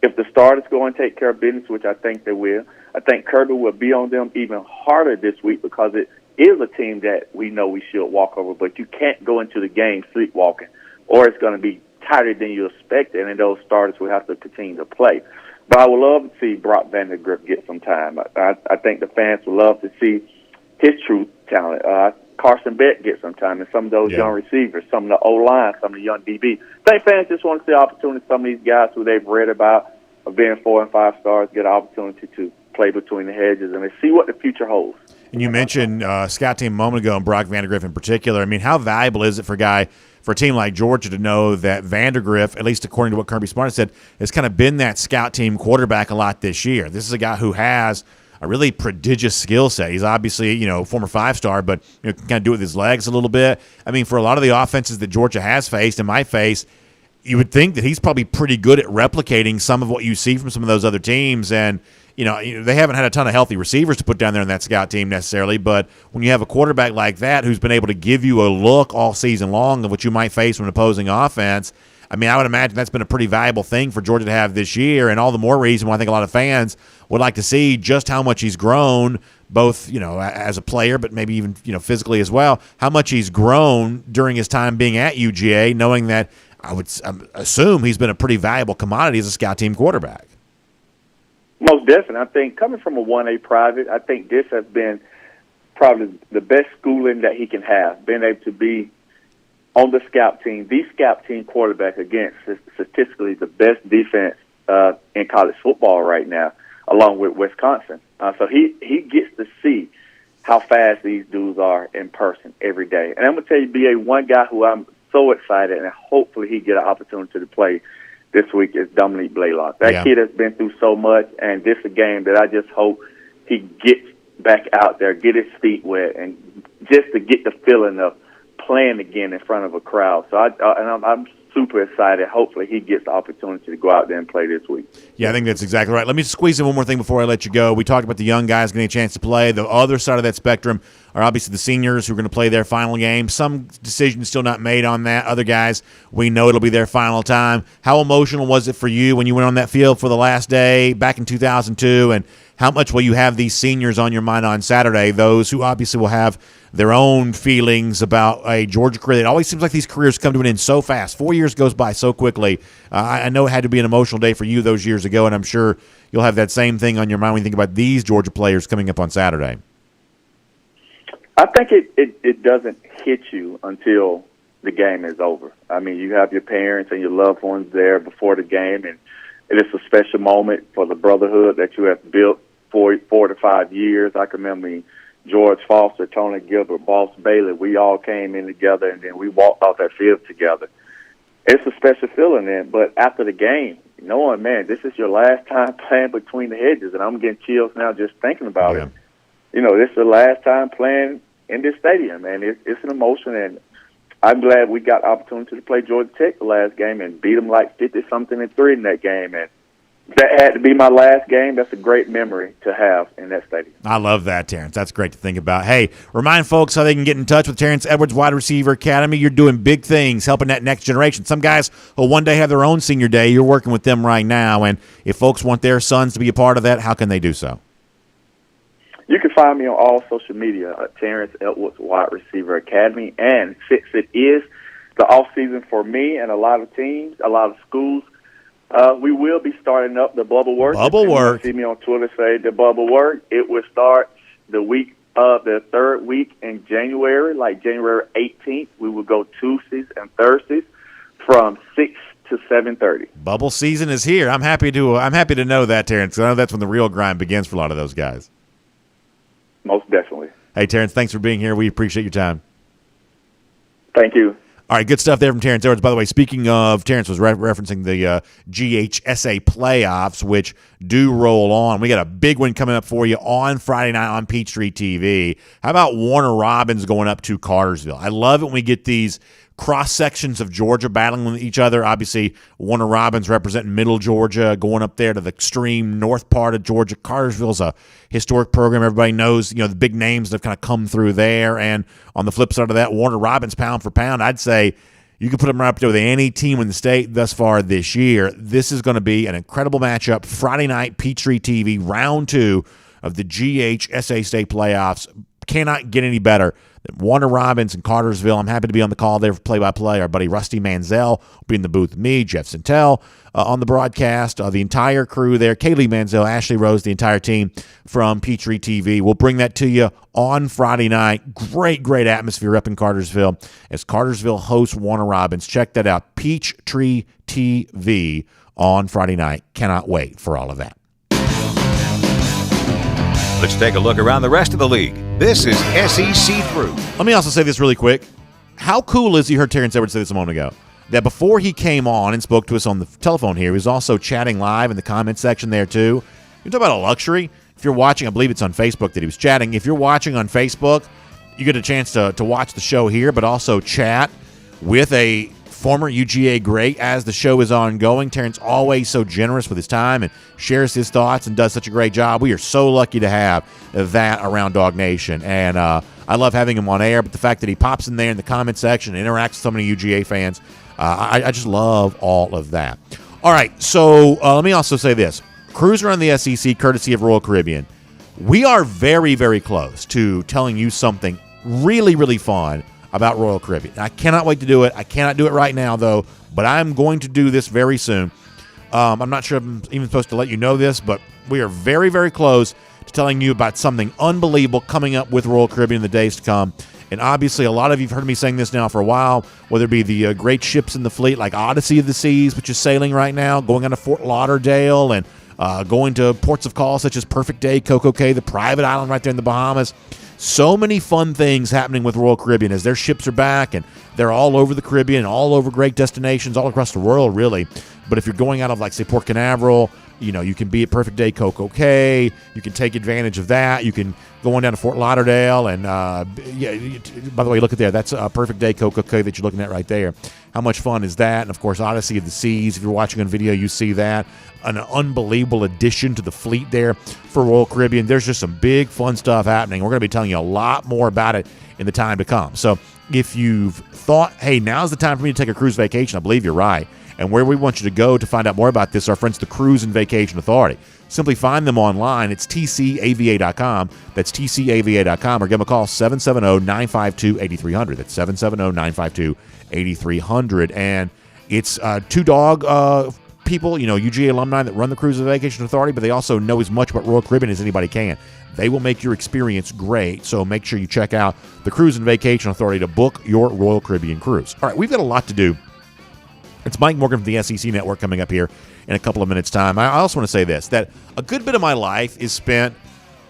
if the starters go and take care of business, which I think they will, I think Kirby will be on them even harder this week because it is a team that we know we should walk over, but you can't go into the game sleepwalking, or it's going to be tighter than you expected, and those starters will have to continue to play. But I would love to see Brock Vandagriff get some time. I think the fans would love to see his true talent. Carson Beck get some time, and some of those young receivers, some of the O-line, some of the young DB. I think fans just want to see opportunity. Some of these guys who they've read about of being 4 and 5 stars get an opportunity to play between the hedges and see what the future holds. And you mentioned scout team a moment ago and Brock Vandagriff in particular. I mean, how valuable is it for a team like Georgia to know that Vandagriff, at least according to what Kirby Smart said, has kind of been that scout team quarterback a lot this year? This is a guy who has a really prodigious skill set. He's obviously, former 5-star, but can kind of do it with his legs a little bit. I mean, for a lot of the offenses that Georgia has faced and might face, you would think that he's probably pretty good at replicating some of what you see from some of those other teams. And, they haven't had a ton of healthy receivers to put down there in that scout team necessarily, but when you have a quarterback like that who's been able to give you a look all season long of what you might face from an opposing offense, I mean, I would imagine that's been a pretty valuable thing for Georgia to have this year, and all the more reason why I think a lot of fans would like to see just how much he's grown, both, as a player, but maybe even, physically as well, how much he's grown during his time being at UGA, knowing that I would assume he's been a pretty valuable commodity as a scout team quarterback. Most definitely. I think coming from a 1A private, I think this has been probably the best schooling that he can have, being able to be on the scout team, the scout team quarterback against statistically the best defense in college football right now, along with Wisconsin. So he gets to see how fast these dudes are in person every day. And I'm going to tell you, BA, one guy who I'm so excited, and hopefully he get an opportunity to play this week, is Dominique Blaylock. That kid has been through so much, and this is a game that I just hope he gets back out there, get his feet wet, and just to get the feeling of playing again in front of a crowd. So I'm super excited. Hopefully he gets the opportunity to go out there and play this week. Yeah, I think that's exactly right. Let me squeeze in one more thing before I let you go. We talked about the young guys getting a chance to play. The other side of that spectrum are obviously the seniors who are going to play their final game. Some decisions still not made on that. Other guys, we know it'll be their final time. How emotional was it for you when you went on that field for the last day back in 2002? And how much will you have these seniors on your mind on Saturday, those who obviously will have their own feelings about a Georgia career? It always seems like these careers come to an end so fast. 4 years goes by so quickly. I know it had to be an emotional day for you those years ago, and I'm sure you'll have that same thing on your mind when you think about these Georgia players coming up on Saturday. I think it doesn't hit you until the game is over. I mean, you have your parents and your loved ones there before the game, and it is a special moment for the brotherhood that you have built for 4 to 5 years. I can remember George Foster, Tony Gilbert, Boss Bailey. We all came in together, and then we walked off that field together. It's a special feeling then. But after the game, knowing, man, this is your last time playing between the hedges, and I'm getting chills now just thinking about it. This is the last time playing in this stadium, and it's an emotion, and I'm glad we got the opportunity to play Georgia Tech the last game and beat them like 50-something and 3 in that game, and that had to be my last game. That's a great memory to have in that stadium. I love that, Terrence. That's great to think about. Hey, remind folks how they can get in touch with Terrence Edwards Wide Receiver Academy. You're doing big things, helping that next generation. Some guys will one day have their own senior day. You're working with them right now, and if folks want their sons to be a part of that, how can they do so? You can find me on all social media at Terrence Edwards Wide Receiver Academy. And since it is the off season for me and a lot of teams, a lot of schools, we will be starting up the bubble work. Bubble work. See me on Twitter say the bubble work. It will start the week of the third week in January, like January 18th. We will go Tuesdays and Thursdays from 6 to 7:30. Bubble season is here. I'm happy to know that, Terrence. I know that's when the real grind begins for a lot of those guys. Most definitely. Hey, Terrence, thanks for being here. We appreciate your time. Thank you. All right, good stuff there from Terrence Edwards. By the way, speaking of, Terrence was referencing the GHSA playoffs, which do roll on. We got a big one coming up for you on Friday night on Peachtree TV. How about Warner Robins going up to Cartersville? I love it when we get these cross-sections of Georgia battling with each other. Obviously, Warner Robins representing middle Georgia, going up there to the extreme north part of Georgia. Cartersville's a historic program. Everybody knows, the big names that have kind of come through there. And on the flip side of that, Warner Robins, pound for pound, I'd say you can put them right up there with any team in the state thus far this year. This is going to be an incredible matchup. Friday night, Peachtree TV, round 2 of the GHSA state playoffs. Cannot get any better than Warner Robins and Cartersville. I'm happy to be on the call there for play-by-play. Our buddy Rusty Manziel will be in the booth with me, Jeff Santel on the broadcast, the entire crew there, Kaylee Manziel, Ashley Rose, the entire team from Peachtree TV. We'll bring that to you on Friday night. Great, great atmosphere up in Cartersville as Cartersville hosts Warner Robins. Check that out, Peachtree TV on Friday night. Cannot wait for all of that. Let's take a look around the rest of the league. This is SEC Through. Let me also say this really quick. How cool is, you heard Terrence Edwards say this a moment ago, that before he came on and spoke to us on the telephone here, he was also chatting live in the comment section there too. You talk about a luxury. If you're watching, I believe it's on Facebook that he was chatting. If you're watching on Facebook, you get a chance to watch the show here, but also chat with a former UGA great. As the show is ongoing, Terrence always so generous with his time and shares his thoughts and does such a great job. We are so lucky to have that around Dog Nation, and I love having him on air, but the fact that he pops in there in the comment section and interacts with so many UGA fans, I just love all of that. All right, so let me also say this. Cruiser on the SEC, courtesy of Royal Caribbean. We are very, very close to telling you something really, really fun about Royal Caribbean. I cannot wait to do it. I cannot do it right now, though, but I'm going to do this very soon. I'm not sure if I'm even supposed to let you know this, but we are very, very close to telling you about something unbelievable coming up with Royal Caribbean in the days to come. And obviously, a lot of you have heard me saying this now for a while, whether it be the great ships in the fleet like Odyssey of the Seas, which is sailing right now, going on to Fort Lauderdale, and going to ports of call such as Perfect Day, Coco Cay, the private island right there in the Bahamas. So many fun things happening with Royal Caribbean as their ships are back, and they're all over the Caribbean, all over great destinations, all across the world, really. But if you're going out of, like, say, Port Canaveral, you can be at Perfect Day, Coco Cay. You can take advantage of that. You can go on down to Fort Lauderdale. And, by the way, look at there. That's Perfect Day, Coco Cay that you're looking at right there. How much fun is that? And, of course, Odyssey of the Seas. If you're watching on video, you see that. An unbelievable addition to the fleet there for Royal Caribbean. There's just some big, fun stuff happening. We're going to be telling you a lot more about it in the time to come. So if you've thought, hey, now's the time for me to take a cruise vacation, I believe you're right. And where we want you to go to find out more about this, our friends, the Cruise and Vacation Authority. Simply find them online. It's tcava.com. That's tcava.com. Or give them a call, 770-952-8300. That's 770-952-8300. And it's two dog people, UGA alumni that run the Cruise and Vacation Authority, but they also know as much about Royal Caribbean as anybody can. They will make your experience great. So make sure you check out the Cruise and Vacation Authority to book your Royal Caribbean cruise. All right, we've got a lot to do. It's Mike Morgan from the SEC Network coming up here in a couple of minutes' time. I also want to say this, that a good bit of my life is spent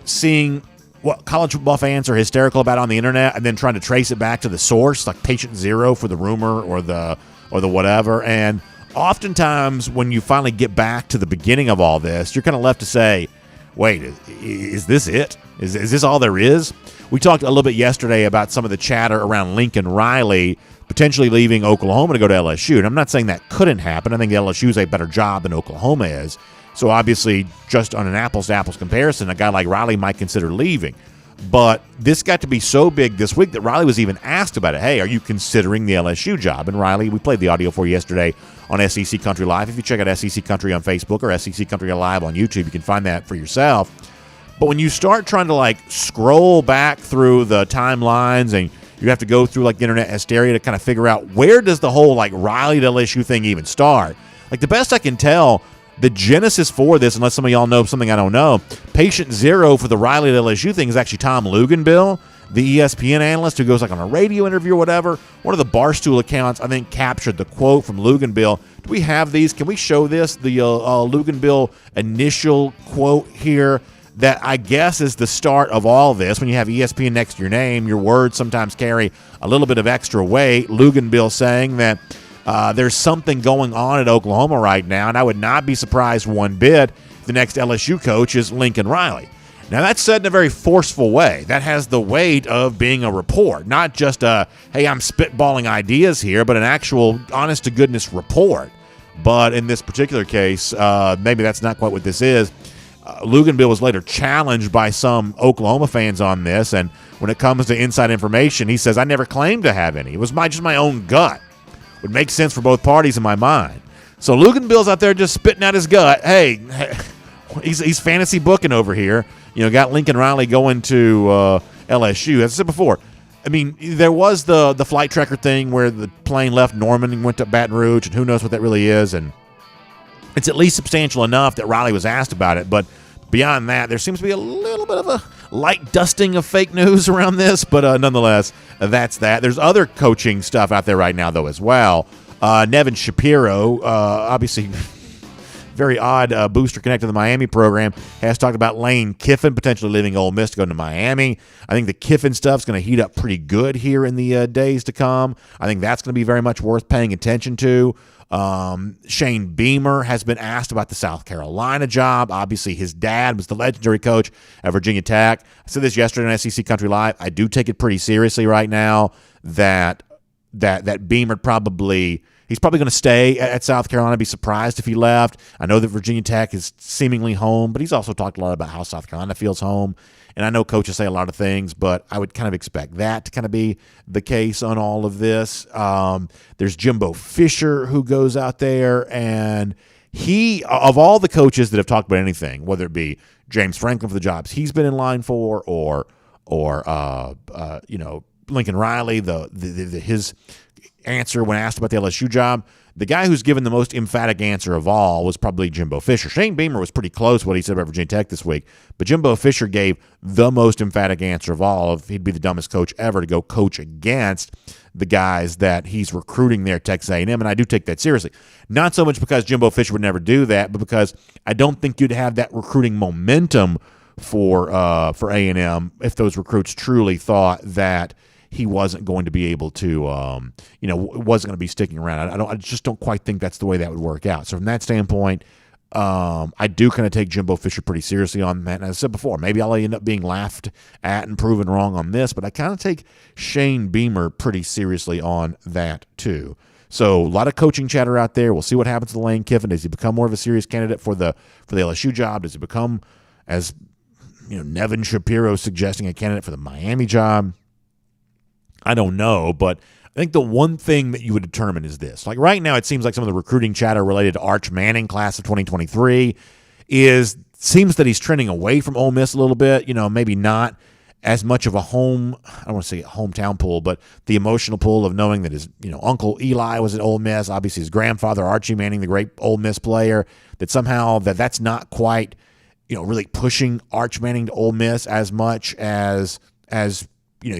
seeing what college football fans are hysterical about on the internet and then trying to trace it back to the source, like patient zero for the rumor or the whatever. And oftentimes when you finally get back to the beginning of all this, you're kind of left to say, wait, is this it? Is this all there is? We talked a little bit yesterday about some of the chatter around Lincoln Riley potentially leaving Oklahoma to go to LSU. And I'm not saying that couldn't happen. I think LSU is a better job than Oklahoma is. So obviously, just on an apples-to-apples comparison, a guy like Riley might consider leaving. But this got to be so big this week that Riley was even asked about it. Hey, are you considering the LSU job? And Riley, we played the audio for you yesterday on SEC Country Live. If you check out SEC Country on Facebook or SEC Country Live on YouTube, you can find that for yourself. But when you start trying to, scroll back through the timelines and you have to go through, the internet hysteria to kind of figure out where does the whole, Riley to LSU thing even start. The best I can tell, the genesis for this, unless some of y'all know something I don't know, patient zero for the Riley to LSU thing is actually Tom Luganbill, the ESPN analyst who goes on a radio interview or whatever. One of the Barstool accounts, I think, captured the quote from Luganbill. Do we have these? Can we show this? The Luganbill initial quote here that I guess is the start of all this. When you have ESPN next to your name, your words sometimes carry a little bit of extra weight. Luganbill saying that there's something going on at Oklahoma right now, and I would not be surprised one bit if the next LSU coach is Lincoln Riley. Now, that's said in a very forceful way. That has the weight of being a report, not just a, hey, I'm spitballing ideas here, but an actual honest-to-goodness report. But in this particular case, maybe that's not quite what this is. Luganbill was later challenged by some Oklahoma fans on this, and when it comes to inside information, he says, I never claimed to have any. It was just my own gut. It would make sense for both parties in my mind. So Luganbill's out there just spitting out his gut. Hey, he's fantasy booking over here. Got Lincoln Riley going to LSU. As I said before, I mean, there was the flight tracker thing where the plane left Norman and went to Baton Rouge, and who knows what that really is, and it's at least substantial enough that Riley was asked about it. But beyond that, there seems to be a little bit of a light dusting of fake news around this. But nonetheless, that's that. There's other coaching stuff out there right now, though, as well. Nevin Shapiro, obviously very odd booster connected to the Miami program, has talked about Lane Kiffin potentially leaving Ole Miss to go to Miami. I think the Kiffin stuff's going to heat up pretty good here in the days to come. I think that's going to be very much worth paying attention to. Shane Beamer has been asked about the South Carolina job. Obviously, his dad was the legendary coach at Virginia Tech. I said this yesterday on SEC Country Live. I do take it pretty seriously right now that Beamer probably He's probably going to stay at South Carolina. I'd be surprised if he left. I know that Virginia Tech is seemingly home, but he's also talked a lot about how South Carolina feels home. And I know coaches say a lot of things, but I would kind of expect that to kind of be the case on all of this. There's Jimbo Fisher who goes out there, and he, of all the coaches that have talked about anything, whether it be James Franklin for the jobs he's been in line for, or Lincoln Riley, his answer when asked about the LSU job, the guy who's given the most emphatic answer of all was probably Jimbo Fisher. Shane Beamer was pretty close what he said about Virginia Tech this week, but Jimbo Fisher gave the most emphatic answer of all. He'd be the dumbest coach ever to go coach against the guys that he's recruiting there at Texas A&M, and I do take that seriously. Not so much because Jimbo Fisher would never do that, but because I don't think you'd have that recruiting momentum for A&M if those recruits truly thought that he wasn't going to be able to, wasn't going to be sticking around. I just don't quite think that's the way that would work out. So from that standpoint, I do kind of take Jimbo Fisher pretty seriously on that. And as I said before, maybe I'll end up being laughed at and proven wrong on this, but I kind of take Shane Beamer pretty seriously on that too. So a lot of coaching chatter out there. We'll see what happens to Lane Kiffin. Does he become more of a serious candidate for the LSU job? Does he become, as Nevin Shapiro suggesting, a candidate for the Miami job? I don't know, but I think the one thing that you would determine is this. Like right now, it seems like some of the recruiting chatter related to Arch Manning, class of 2023, seems that he's trending away from Ole Miss a little bit. Maybe not as much of a I don't want to say hometown pull, but the emotional pull of knowing that his Uncle Eli was at Ole Miss, obviously his grandfather Archie Manning, the great Ole Miss player, that somehow that's not quite really pushing Arch Manning to Ole Miss as much as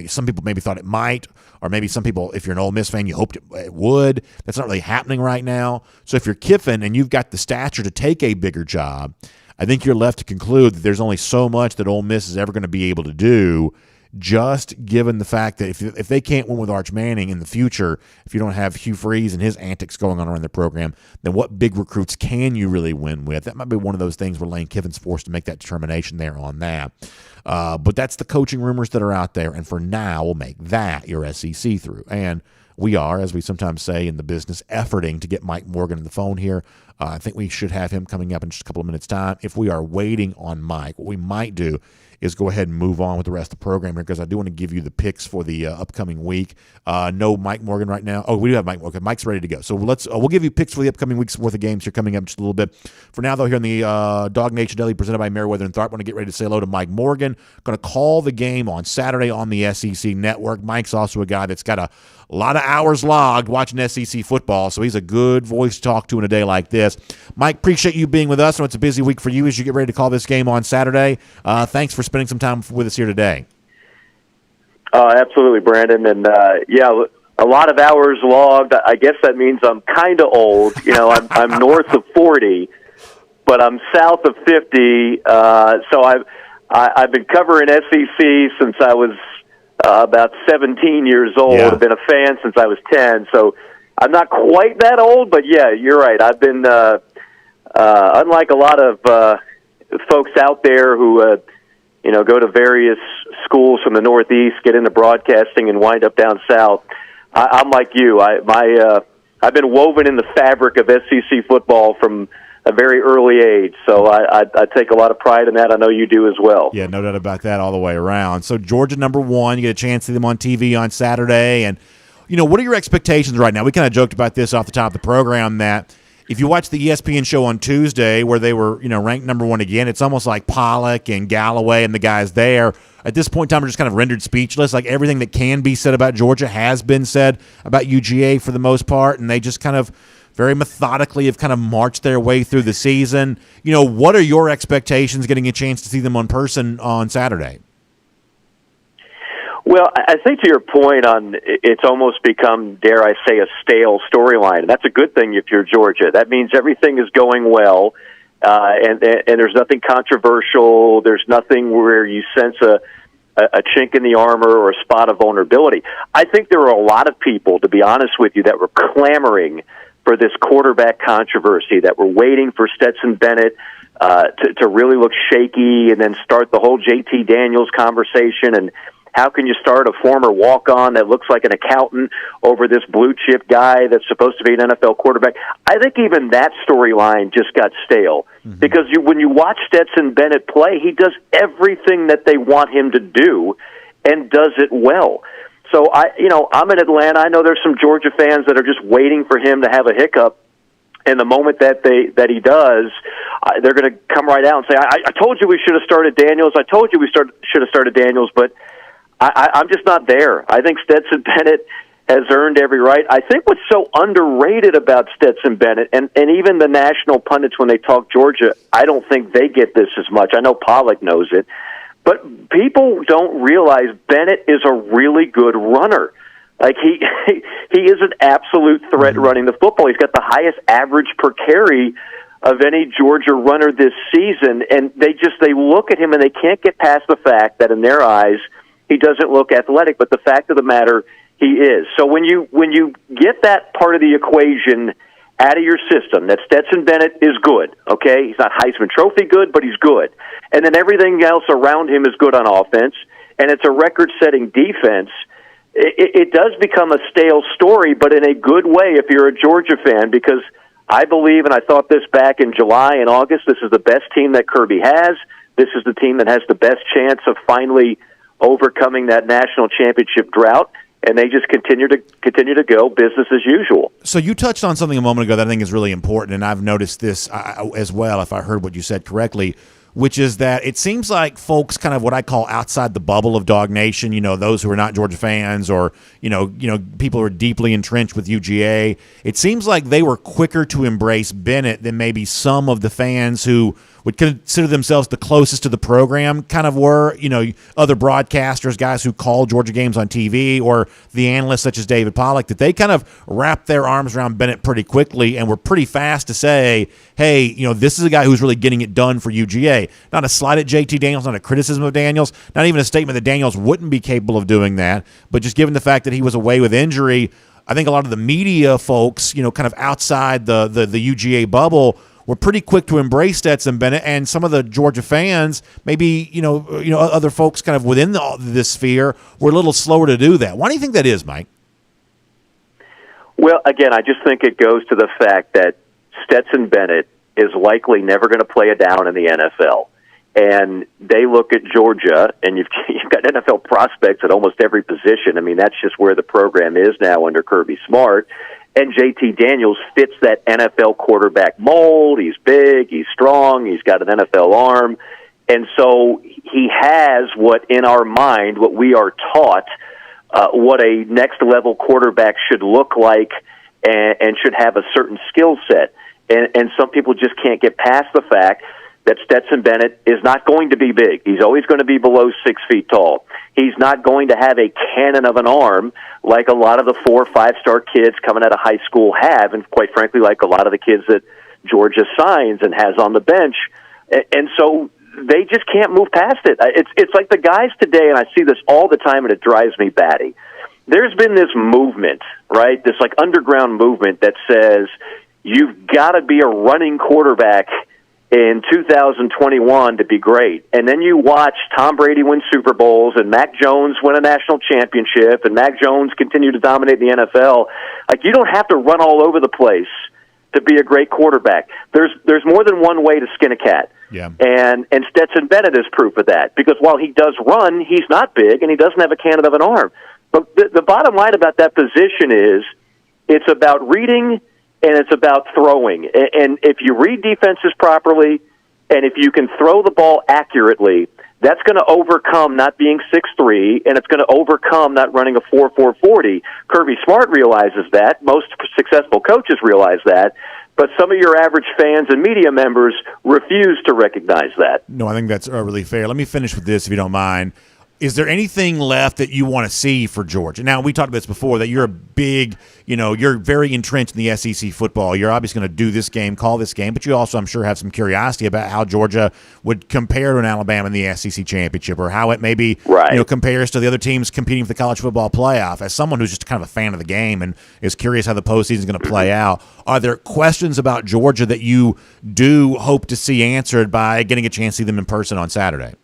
some people maybe thought it might, or maybe some people, if you're an Ole Miss fan, you hoped it would. That's not really happening right now. So if you're Kiffin and you've got the stature to take a bigger job, I think you're left to conclude that there's only so much that Ole Miss is ever going to be able to do, just given the fact that if they can't win with Arch Manning in the future, if you don't have Hugh Freeze and his antics going on around the program, then what big recruits can you really win with? That might be one of those things where Lane Kiffin's forced to make that determination there on that. But that's the coaching rumors that are out there, and for now, we'll make that your SEC through. And we are, as we sometimes say in the business, efforting to get Mike Morgan on the phone here. I think we should have him coming up in just a couple of minutes' time. If we are waiting on Mike, what we might do is go ahead and move on with the rest of the program here, because I do want to give you the picks for the upcoming week. No Mike Morgan right now. Oh, we do have Mike Morgan. Mike's ready to go. So we'll give you picks for the upcoming week's worth of games here coming up in just a little bit. For now, though, here on the DawgNation Daily presented by Meriwether and Tharp, I want to get ready to say hello to Mike Morgan. Going to call the game on Saturday on the SEC Network. Mike's also a guy that's got a lot of hours logged watching SEC football, so he's a good voice to talk to in a day like this. Mike, appreciate you being with us. I know it's a busy week for you as you get ready to call this game on Saturday. Thanks for spending some time with us here today. Absolutely, Brandon. And, a lot of hours logged. I guess that means I'm kind of old. I'm north of 40, but I'm south of 50. So I've been covering SEC since I was about 17 years old. Yeah. I've been a fan since I was 10. So I'm not quite that old, but yeah, you're right. I've been, unlike a lot of folks out there who, go to various schools from the Northeast, get into broadcasting, and wind up down south. I'm like you. I've been woven in the fabric of SEC football from a very early age, so I take a lot of pride in that. I know you do as well. Yeah, no doubt about that all the way around. So Georgia, number one, you get a chance to see them on TV on Saturday. And, what are your expectations right now? We kind of joked about this off the top of the program that if you watch the ESPN show on Tuesday where they were, ranked number one again, it's almost like Pollock and Galloway and the guys there at this point in time are just kind of rendered speechless. Like everything that can be said about Georgia has been said about UGA for the most part, and they just kind of very methodically have kind of marched their way through the season. What are your expectations getting a chance to see them on person on Saturday? Well, I think to your point on it's almost become, dare I say, a stale storyline. And that's a good thing if you're Georgia. That means everything is going well, and there's nothing controversial. There's nothing where you sense a chink in the armor or a spot of vulnerability. I think there were a lot of people, to be honest with you, that were clamoring for this quarterback controversy, that were waiting for Stetson Bennett to really look shaky and then start the whole JT Daniels conversation and How can you start a former walk-on that looks like an accountant over this blue-chip guy that's supposed to be an NFL quarterback? I think even that storyline just got stale because when you watch Stetson Bennett play, he does everything that they want him to do and does it well. So I'm in Atlanta. I know there's some Georgia fans that are just waiting for him to have a hiccup. And the moment that he does, they're going to come right out and say, I told you we should have started Daniels. I told you we should have started Daniels, but I'm just not there. I think Stetson Bennett has earned every right. I think what's so underrated about Stetson Bennett, and even the national pundits when they talk Georgia, I don't think they get this as much. I know Pollack knows it. But people don't realize Bennett is a really good runner. Like he is an absolute threat running the football. He's got the highest average per carry of any Georgia runner this season, and they look at him and they can't get past the fact that in their eyes he doesn't look athletic. But the fact of the matter, he is. So when you get that part of the equation out of your system, that Stetson Bennett is good, okay? He's not Heisman Trophy good, but he's good. And then everything else around him is good on offense, and it's a record-setting defense. It does become a stale story, but in a good way if you're a Georgia fan, because I believe, and I thought this back in July and August, this is the best team that Kirby has. This is the team that has the best chance of finally overcoming that national championship drought. And they just continue to go business as usual. So you touched on something a moment ago that I think is really important, and I've noticed this as well, if I heard what you said correctly, which is that it seems like folks kind of what I call outside the bubble of DawgNation, those who are not Georgia fans or, people who are deeply entrenched with UGA, it seems like they were quicker to embrace Bennett than maybe some of the fans who would consider themselves the closest to the program kind of were, other broadcasters, guys who call Georgia games on TV, or the analysts such as David Pollack, that they kind of wrapped their arms around Bennett pretty quickly and were pretty fast to say, hey, this is a guy who's really getting it done for UGA. Not a slight at JT Daniels, not a criticism of Daniels, not even a statement that Daniels wouldn't be capable of doing that, but just given the fact that he was away with injury, I think a lot of the media folks, kind of outside the UGA bubble, were pretty quick to embrace Stetson Bennett, and some of the Georgia fans, maybe other folks kind of within this sphere, were a little slower to do that. Why do you think that is, Mike? Well, again, I just think it goes to the fact that Stetson Bennett is likely never going to play a down in the NFL. And they look at Georgia, and you've got NFL prospects at almost every position. I mean, that's just where the program is now under Kirby Smart. And JT Daniels fits that NFL quarterback mold. He's big, he's strong, he's got an NFL arm. And so he has what in our mind, what we are taught, what a next-level quarterback should look like and should have a certain skill set. And some people just can't get past the fact that Stetson Bennett is not going to be big. He's always going to be below 6 feet tall. He's not going to have a cannon of an arm like a lot of the 4 or 5-star kids coming out of high school have, and quite frankly, like a lot of the kids that Georgia signs and has on the bench. And so they just can't move past it. It's like the guys today, and I see this all the time, and it drives me batty. There's been this movement, right, this like underground movement that says you've got to be a running quarterback in 2021 to be great. And then you watch Tom Brady win Super Bowls and Mac Jones win a national championship and Mac Jones continue to dominate the NFL. Like, you don't have to run all over the place to be a great quarterback. There's more than one way to skin a cat. Yeah. And Stetson Bennett is proof of that, because while he does run, he's not big and he doesn't have a cannon of an arm. But the bottom line about that position is it's about reading and it's about throwing. And if you read defenses properly and if you can throw the ball accurately, that's going to overcome not being 6'3", and it's going to overcome not running a 4.4 40. Kirby Smart realizes that. Most successful coaches realize that. But some of your average fans and media members refuse to recognize that. No, I think that's really fair. Let me finish with this, if you don't mind. Is there anything left that you want to see for Georgia? Now, we talked about this before, that you're a big, you're very entrenched in the SEC football. You're obviously going to do this game, call this game, but you also, I'm sure, have some curiosity about how Georgia would compare to an Alabama in the SEC championship, or how it maybe compares to the other teams competing for the college football playoff. As someone who's just kind of a fan of the game and is curious how the postseason is going to play out, are there questions about Georgia that you do hope to see answered by getting a chance to see them in person on Saturday?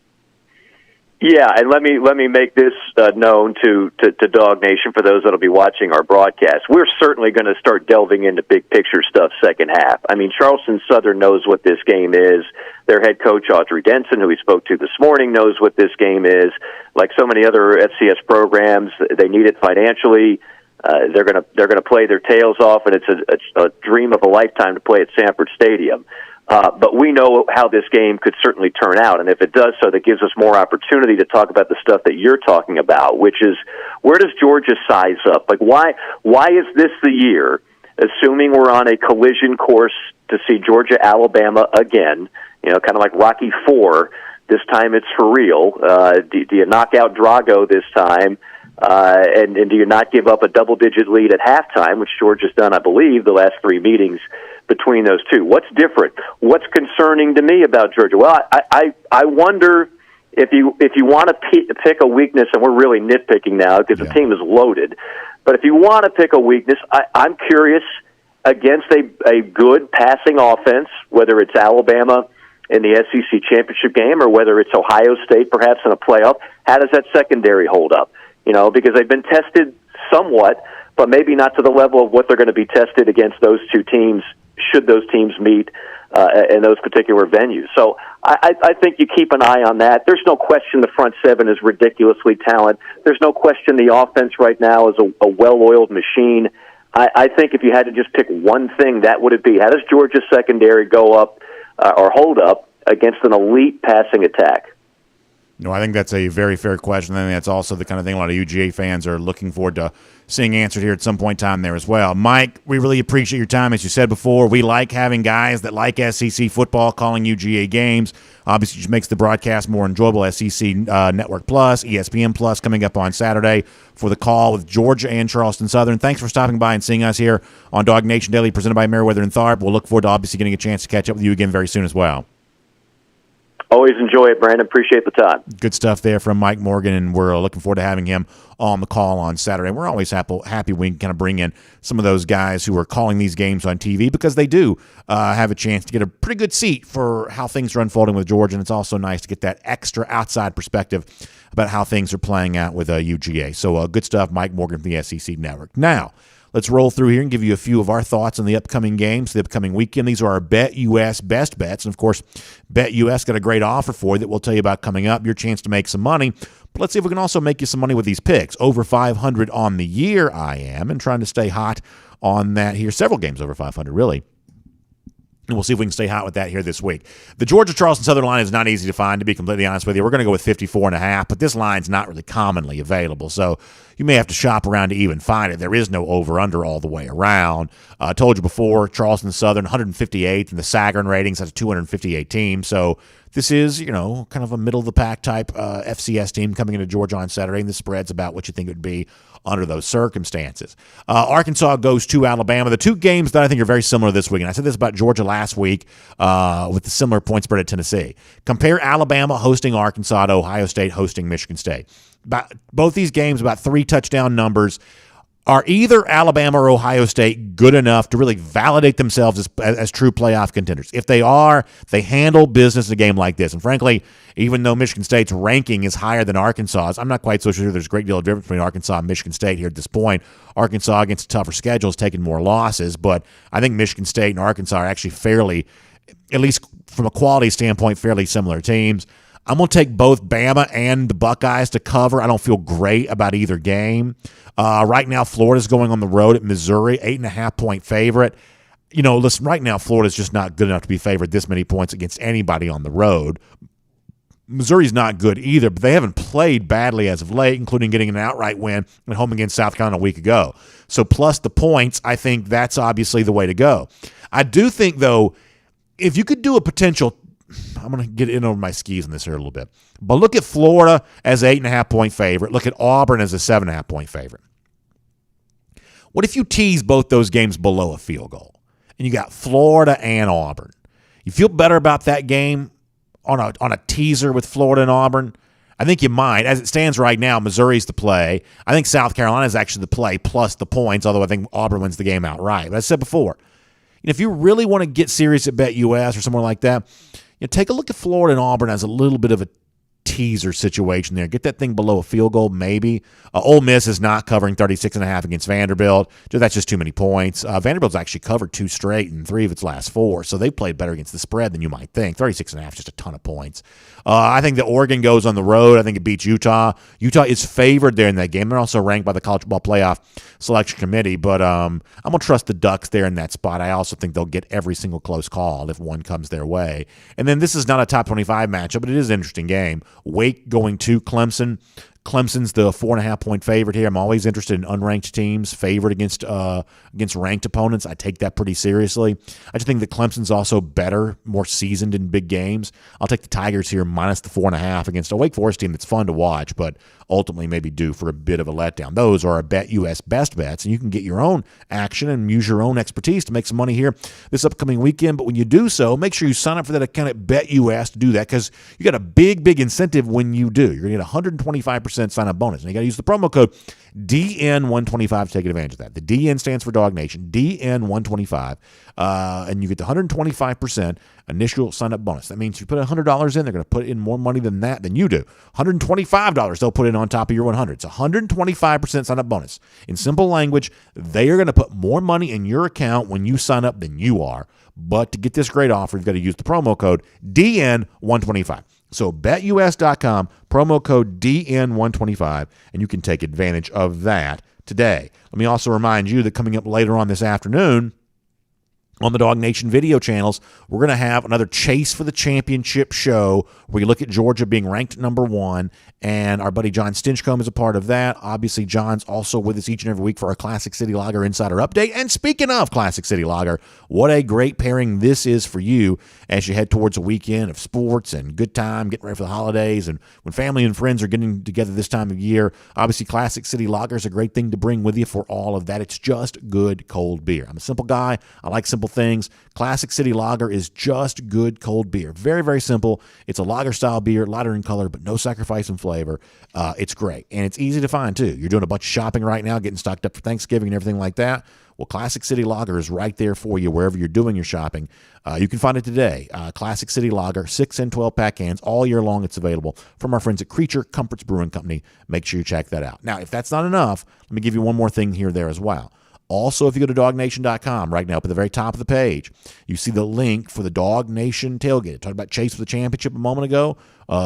Yeah, and let me make this known to Dog Nation for those that'll be watching our broadcast. We're certainly going to start delving into big picture stuff second half. I mean, Charleston Southern knows what this game is. Their head coach Audrey Denson, who we spoke to this morning, knows what this game is. Like so many other FCS programs, they need it financially. They're gonna play their tails off, and it's a dream of a lifetime to play at Sanford Stadium. But we know how this game could certainly turn out, and if it does so, that gives us more opportunity to talk about the stuff that you're talking about, which is where does Georgia size up? Like, why is this the year, assuming we're on a collision course to see Georgia-Alabama again, kind of like Rocky IV, this time it's for real. Do you knock out Drago this time? And do you not give up a double-digit lead at halftime, which Georgia's done, I believe, the last three meetings between those two? What's different? What's concerning to me about Georgia? Well, I wonder if you want to pick a weakness, and we're really nitpicking now because the team is loaded, but if you want to pick a weakness, I'm curious, against a good passing offense, whether it's Alabama in the SEC championship game or whether it's Ohio State perhaps in a playoff, how does that secondary hold up? Because they've been tested somewhat, but maybe not to the level of what they're going to be tested against those two teams, should those teams meet in those particular venues. So I think you keep an eye on that. There's no question the front seven is ridiculously talented. There's no question the offense right now is a well-oiled machine. I think if you had to just pick one thing, that would it be. How does Georgia's secondary go up or hold up against an elite passing attack? No, I think that's a very fair question. I think that's also the kind of thing a lot of UGA fans are looking forward to seeing answered here at some point in time there as well. Mike, we really appreciate your time. As you said before, we like having guys that like SEC football calling UGA games. Obviously, it just makes the broadcast more enjoyable. SEC Network Plus, ESPN Plus coming up on Saturday for the call with Georgia and Charleston Southern. Thanks for stopping by and seeing us here on DawgNation Daily, presented by Meriwether and Tharp. We'll look forward to obviously getting a chance to catch up with you again very soon as well. Always enjoy it, Brandon. Appreciate the time. Good stuff there from Mike Morgan, and we're looking forward to having him on the call on Saturday. We're always happy we can kind of bring in some of those guys who are calling these games on TV because they do have a chance to get a pretty good seat for how things are unfolding with Georgia, and it's also nice to get that extra outside perspective about how things are playing out with UGA. So good stuff, Mike Morgan from the SEC Network. Now, let's roll through here and give you a few of our thoughts on the upcoming games, the upcoming weekend. These are our BetUS best bets. And, of course, BetUS got a great offer for you that we'll tell you about coming up, your chance to make some money. But let's see if we can also make you some money with these picks. Over 500 on the year, I am, and trying to stay hot on that here. Several games over 500, really. And we'll see if we can stay hot with that here this week. The Georgia-Charleston Southern line is not easy to find, to be completely honest with you. We're going to go with 54.5, but this line's not really commonly available, so you may have to shop around to even find it. There is no over-under all the way around. I told you before, Charleston Southern, 158th in the Sagarin ratings. That's a 258 team, so this is, kind of a middle-of-the-pack type FCS team coming into Georgia on Saturday, and the spread's about what you think it would be under those circumstances. Arkansas goes to Alabama. The two games that I think are very similar this week, and I said this about Georgia last week with the similar point spread at Tennessee. Compare Alabama hosting Arkansas to Ohio State hosting Michigan State. Both these games, about 3 touchdown numbers. Are either Alabama or Ohio State good enough to really validate themselves as true playoff contenders? If they are, they handle business in a game like this. And frankly, even though Michigan State's ranking is higher than Arkansas's, I'm not quite so sure there's a great deal of difference between Arkansas and Michigan State here at this point. Arkansas, against a tougher schedule, has taken more losses, but I think Michigan State and Arkansas are actually fairly, at least from a quality standpoint, fairly similar teams. I'm going to take both Bama and the Buckeyes to cover. I don't feel great about either game. Right now, Florida's going on the road at Missouri, 8.5-point favorite. Listen, right now, Florida's just not good enough to be favored this many points against anybody on the road. Missouri's not good either, but they haven't played badly as of late, including getting an outright win at home against South Carolina a week ago. So plus the points, I think that's obviously the way to go. I do think, though, if you could do a potential – I'm going to get in over my skis on this here a little bit. But look at Florida as an 8.5-point favorite. Look at Auburn as a 7.5-point favorite. What if you tease both those games below a field goal? And you got Florida and Auburn. You feel better about that game on a teaser with Florida and Auburn? I think you might. As it stands right now, Missouri's the play. I think South Carolina is actually the play plus the points, although I think Auburn wins the game outright. But as I said before, if you really want to get serious at BetUS or somewhere like that, take a look at Florida and Auburn as a little bit of a teaser situation there. Get that thing below a field goal, maybe. Ole Miss is not covering 36.5 against Vanderbilt. That's just too many points. Vanderbilt's actually covered 2 straight in 3 of its last 4, so they've played better against the spread than you might think. 36.5 is just a ton of points. I think that Oregon goes on the road. I think it beats Utah. Utah is favored there in that game. They're also ranked by the College Football Playoff Selection Committee, but I'm going to trust the Ducks there in that spot. I also think they'll get every single close call if one comes their way. And then this is not a top 25 matchup, but it is an interesting game. Wake going to Clemson. Clemson's the 4.5-point favorite here. I'm always interested in unranked teams favored against ranked opponents. I take that pretty seriously. I just think that Clemson's also better, more seasoned in big games. I'll take the Tigers here minus the 4.5 against a Wake Forest team that's fun to watch, but ultimately maybe due for a bit of a letdown. Those are our Bet US best bets, and you can get your own action and use your own expertise to make some money here this upcoming weekend. But when you do so, make sure you sign up for that account at Bet US to do that, because you got a big incentive when you do. You're going to get 125% sign-up bonus, and you got to use the promo code DN125 to take advantage of that. The DN stands for DawgNation, DN125, and you get the 125% initial sign-up bonus. That means you put $100 in, they're going to put in more money than that than you do. $125 they'll put in on top of your $100. It's a 125% sign-up bonus. In simple language, they are going to put more money in your account when you sign up than you are. But to get this great offer, you've got to use the promo code DN125. So betus.com, promo code DN125, and you can take advantage of that today. Let me also remind you that coming up later on this afternoon on the DawgNation video channels, we're going to have another Chase for the Championship show where you look at Georgia being ranked number 1, and our buddy John Stinchcomb is a part of that. Obviously, John's also with us each and every week for our Classic City Lager Insider Update. And speaking of Classic City Lager, what a great pairing this is for you as you head towards a weekend of sports and good time, getting ready for the holidays, and when family and friends are getting together this time of year. Obviously, Classic City Lager is a great thing to bring with you for all of that. It's just good cold beer. I'm a simple guy. I like simple things. Classic City Lager is just good cold beer. Very, very simple. It's a lager style beer, lighter in color, but no sacrifice in flavor. It's great, and it's easy to find too. You're doing a bunch of shopping right now, getting stocked up for Thanksgiving and everything like that. Well, Classic City Lager is right there for you wherever you're doing your shopping. You can find it today. Classic City Lager, 6 and 12-pack cans. All year long it's available from our friends at Creature Comforts Brewing Company. Make sure you check that out. Now, if that's not enough, let me give you one more thing here there as well. Also, if you go to DawgNation.com right now, up at the very top of the page, you see the link for the DawgNation Tailgate. I talked about Chase for the Championship a moment ago.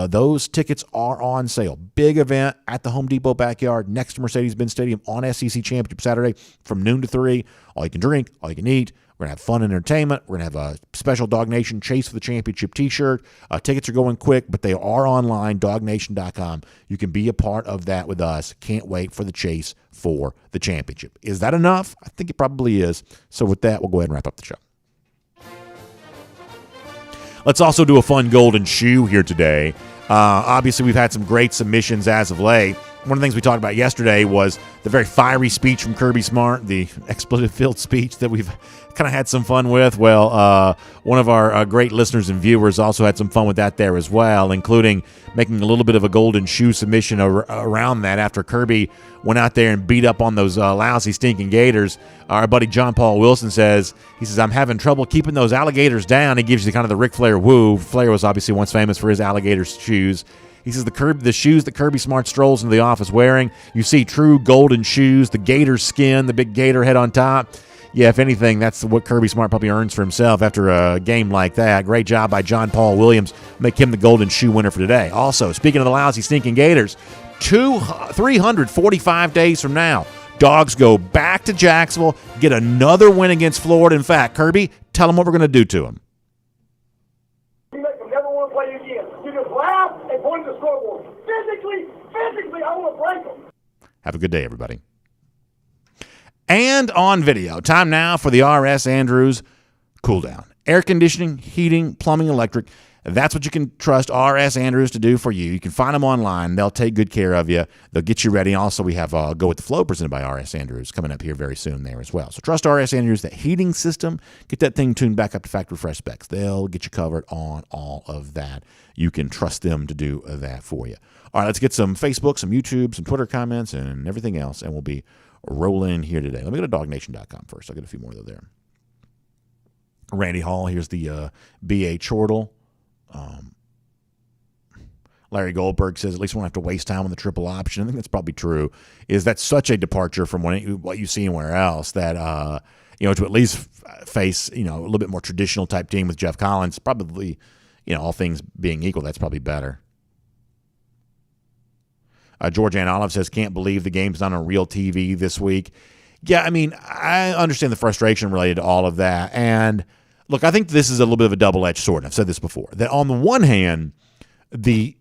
Those tickets are on sale. Big event at the Home Depot backyard next to Mercedes-Benz Stadium on SEC Championship Saturday from noon to 3. All you can drink, all you can eat. We're going to have fun and entertainment. We're going to have a special DawgNation Chase for the Championship t-shirt. Tickets are going quick, but they are online, DawgNation.com. You can be a part of that with us. Can't wait for the Chase for the Championship. Is that enough? I think it probably is. So with that, we'll go ahead and wrap up the show. Let's also do a fun golden shoe here today. Obviously, we've had some great submissions as of late. One of the things we talked about yesterday was the very fiery speech from Kirby Smart, the expletive-filled speech that we've kind of had some fun with. Well, one of our great listeners and viewers also had some fun with that there as well, including making a little bit of a golden shoe submission around that after Kirby went out there and beat up on those lousy, stinking Gators. Our buddy John Paul Wilson says, I'm having trouble keeping those alligators down. He gives you kind of the Ric Flair woo. Flair was obviously once famous for his alligator shoes. He says the shoes that Kirby Smart strolls into the office wearing, you see true golden shoes, the gator skin, the big gator head on top. Yeah, if anything, that's what Kirby Smart probably earns for himself after a game like that. Great job by John Paul Williams. Make him the golden shoe winner for today. Also, speaking of the lousy, stinking Gators, 345 days from now, Dogs go back to Jacksonville, get another win against Florida. In fact, Kirby, tell them what we're going to do to them. You make them never want to play again. You just laugh and point at the scoreboard. Physically, I want to break them. Have a good day, everybody. And on video, time now for the R.S. Andrews cool down. Air conditioning, heating, plumbing, electric. That's what you can trust R.S. Andrews to do for you. You can find them online. They'll take good care of you. They'll get you ready. Also, we have Go With The Flow presented by R.S. Andrews coming up here very soon there as well. So trust R.S. Andrews, that heating system. Get that thing tuned back up to factory fresh specs. They'll get you covered on all of that. You can trust them to do that for you. All right, let's get some Facebook, some YouTube, some Twitter comments, and everything else, and we'll be rolling here today. Let me go to DawgNation.com first. I'll get a few more though there. Randy Hall, here's the B.A. Chortle. Larry Goldberg says at least we won't have to waste time on the triple option. I think that's probably true. That's such a departure from what you see anywhere else that to at least face a little bit more traditional type team with Jeff Collins, probably all things being equal, that's probably better. George Ann Olive says, can't believe the game's not on real TV this week. Yeah, I mean, I understand the frustration related to all of that. And look, I think this is a little bit of a double-edged sword. I've said this before, that on the one hand, the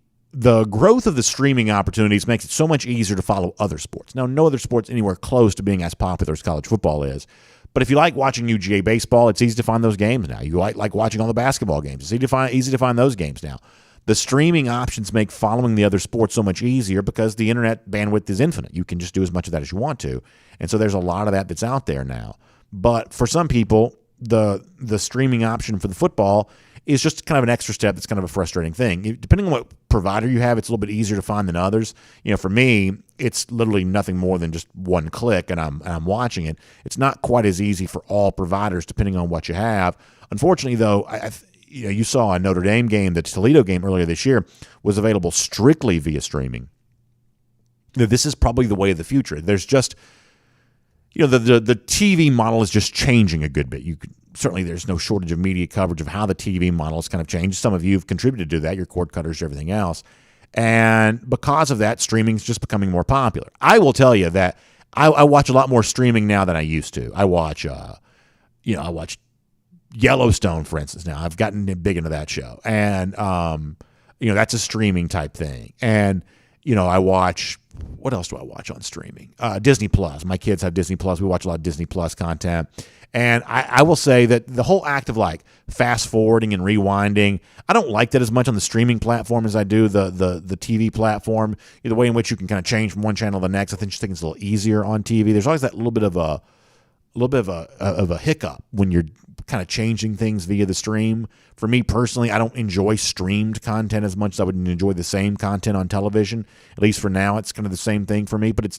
growth of the streaming opportunities makes it so much easier to follow other sports. Now, no other sport's anywhere close to being as popular as college football is. But if you like watching UGA baseball, it's easy to find those games now. You like watching all the basketball games. It's easy to find those games now. The streaming options make following the other sports so much easier because the internet bandwidth is infinite. You can just do as much of that as you want to. And so there's a lot of that that's out there now. But for some people, the streaming option for the football is just kind of an extra step that's kind of a frustrating thing. Depending on what provider you have, it's a little bit easier to find than others. For me, it's literally nothing more than just one click and I'm watching it. It's not quite as easy for all providers depending on what you have. Unfortunately, though, you saw a Notre Dame game, the Toledo game earlier this year, was available strictly via streaming. This is probably the way of the future. There's just, the TV model is just changing a good bit. Certainly there's no shortage of media coverage of how the TV model has kind of changed. Some of you have contributed to that, your cord cutters, everything else. And because of that, streaming is just becoming more popular. I will tell you that I watch a lot more streaming now than I used to. I watch Yellowstone, for instance. Now I've gotten big into that show, and that's a streaming type thing. And I watch, what else do I watch on streaming? Disney Plus. My kids have Disney Plus. We watch a lot of Disney Plus content, and I will say that the whole act of like fast forwarding and rewinding, I don't like that as much on the streaming platform as I do the TV platform. The way in which you can kind of change from one channel to the next, I think it's a little easier on TV. There's always that little bit of a hiccup when you're kind of changing things via the stream. For me personally, I don't enjoy streamed content as much as I would enjoy the same content on television. At least for now, it's kind of the same thing for me. But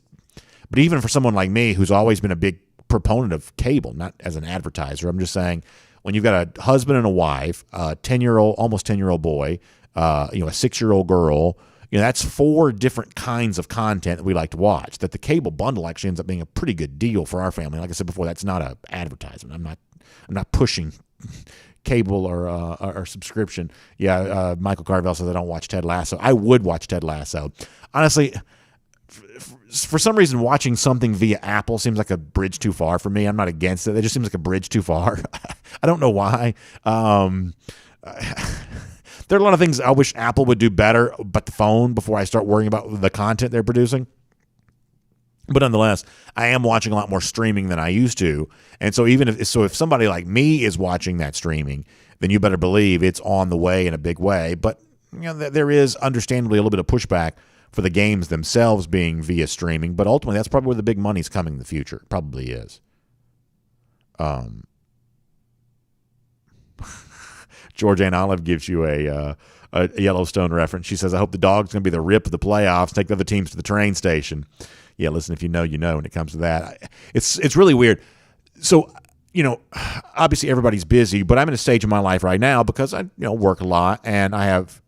even for someone like me, who's always been a big proponent of cable, not as an advertiser, I'm just saying, when you've got a husband and a wife, a almost 10-year-old boy, a 6-year-old girl, that's 4 different kinds of content that we like to watch. That the cable bundle actually ends up being a pretty good deal for our family. Like I said before, that's not an advertisement. I'm not pushing cable or subscription. Yeah, Michael Carvell says I don't watch Ted Lasso. I would watch Ted Lasso. Honestly, for some reason, watching something via Apple seems like a bridge too far for me. I'm not against it. It just seems like a bridge too far. I don't know why. There are a lot of things I wish Apple would do better, but the phone, before I start worrying about the content they're producing. But nonetheless, I am watching a lot more streaming than I used to. And so if somebody like me is watching that streaming, then you better believe it's on the way in a big way. But there is understandably a little bit of pushback for the games themselves being via streaming. But ultimately, that's probably where the big money's coming in the future. It probably is. George Ann Olive gives you a Yellowstone reference. She says, I hope the Dog's going to be the rip of the playoffs, take the other teams to the train station. Yeah, listen, if you know, when it comes to that. It's really weird. So, obviously everybody's busy, but I'm in a stage of my life right now because I, work a lot, and I have,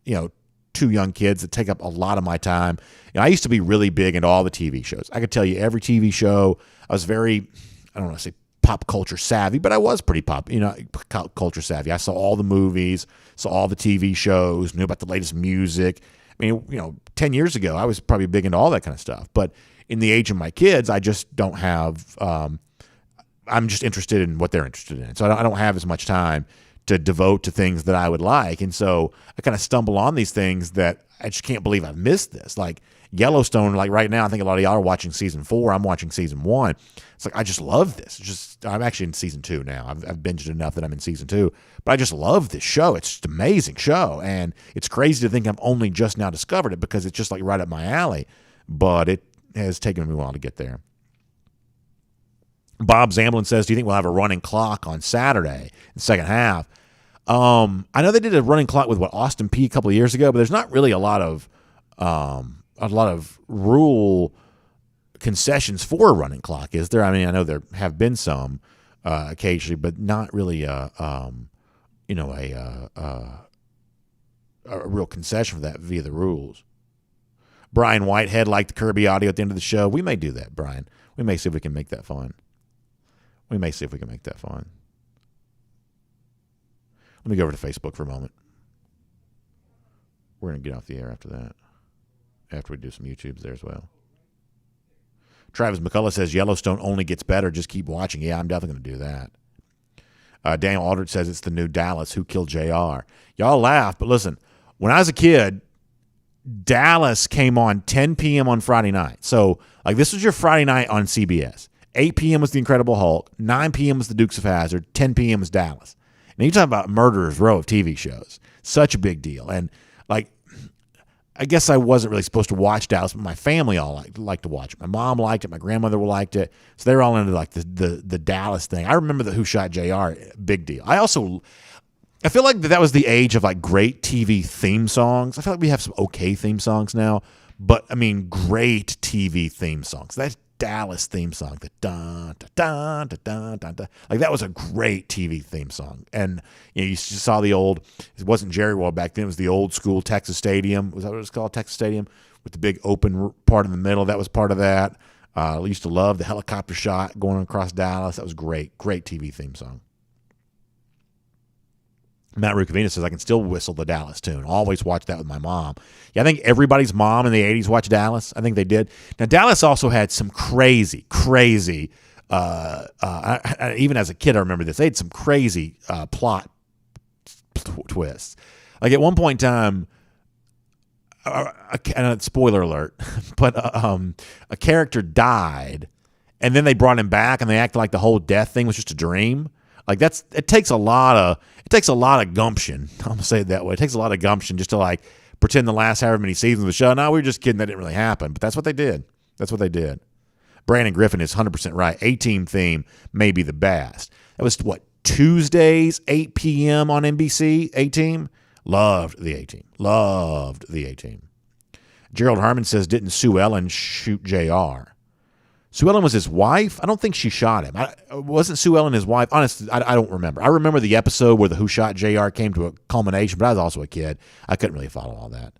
2 young kids that take up a lot of my time. I used to be really big into all the TV shows. I could tell you every TV show. I was very, I don't want to say pop culture savvy, but I was pretty culture savvy. I saw all the movies, saw all the TV shows, knew about the latest music. I mean, 10 years ago, I was probably big into all that kind of stuff. But in the age of my kids, I just don't have, I'm just interested in what they're interested in. So I don't have as much time to devote to things that I would like. And so I kind of stumble on these things that I just can't believe I've missed this. Like Yellowstone, like right now, I think a lot of y'all are watching season 4. I'm watching season 1. It's like, I just love this. I'm actually in season 2 now. I've binged enough that I'm in season 2, but I just love this show. It's just an amazing show. And it's crazy to think I've only just now discovered it because it's just like right up my alley, but it has taken me a while to get there. Bob Zamblin says, do you think we'll have a running clock on Saturday in the second half? I know they did a running clock with Austin Peay a couple of years ago, but there's not really a lot of rule concessions for a running clock, is there? I mean, I know there have been some occasionally, but not really a a real concession for that via the rules. Brian Whitehead liked the Kirby audio at the end of the show. We may do that, Brian. We may see if we can make that fun. Let me go over to Facebook for a moment. We're going to get off the air after that. After we do some YouTubes there as well. Travis McCullough says Yellowstone only gets better. Just keep watching. Yeah, I'm definitely going to do that. Daniel Aldrich says it's the new Dallas. Who killed JR? Y'all laugh, but listen, when I was a kid, Dallas came on 10 p.m. on Friday night. So, like, this was your Friday night on CBS. 8 p.m. was The Incredible Hulk. 9 p.m. was The Dukes of Hazzard. 10 p.m. was Dallas. Now, you talk about murderer's row of TV shows. Such a big deal. And, like, I guess I wasn't really supposed to watch Dallas, but my family all liked to watch it. My mom liked it. My grandmother liked it. So they were all into, like, the Dallas thing. I remember the Who Shot JR, big deal. I feel like that was the age of, like, great TV theme songs. I feel like we have some okay theme songs now, but, I mean, great TV theme songs. That Dallas theme song, the dun, dun, dun, dun, dun, dun. Like, that was a great TV theme song. And, you know, you saw the old, it wasn't Jerry World back then, it was the old school Texas Stadium. Was that what it was called? Texas Stadium with the big open part in the middle. That was part of that. I used to love the helicopter shot going across Dallas. That was great. Great TV theme song. Matt Rukavina says, I can still whistle the Dallas tune. Always watch that with my mom. Yeah, I think everybody's mom in the 80s watched Dallas. I think they did. Now, Dallas also had some crazy, even as a kid, I remember this. They had some crazy plot twists. Like, at one point in time, spoiler alert, but a character died, and then they brought him back, and they acted like the whole death thing was just a dream. Like, it takes a lot of gumption. I'm gonna say it that way. It takes a lot of gumption just to, like, pretend the last however many seasons of the show. No, we were just kidding. That didn't really happen. But that's what they did. Brandon Griffin is 100% right. A-Team theme may be the best. That was Tuesdays, 8 p.m. on NBC. A-Team. Loved the A-Team. Gerald Harmon says, didn't Sue Ellen shoot JR? Sue Ellen was his wife? I don't think she shot him. Wasn't Sue Ellen his wife? Honestly, I don't remember. I remember the episode where the Who Shot JR came to a culmination, but I was also a kid. I couldn't really follow all that.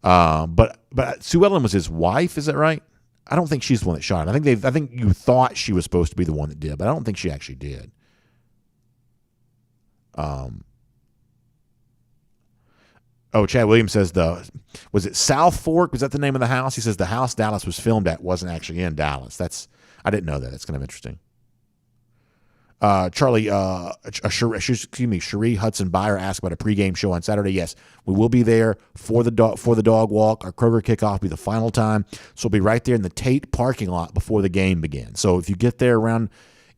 But Sue Ellen was his wife, is that right? I don't think she's the one that shot him. I think you thought she was supposed to be the one that did, but I don't think she actually did. Chad Williams says was it South Fork? Was that the name of the house? He says the house Dallas was filmed at wasn't actually in Dallas. I didn't know that. That's kind of interesting. Cherie Hudson Byer asked about a pregame show on Saturday. Yes, we will be there for the dog walk. Our Kroger kickoff will be the final time, so we'll be right there in the Tate parking lot before the game begins. So if you get there around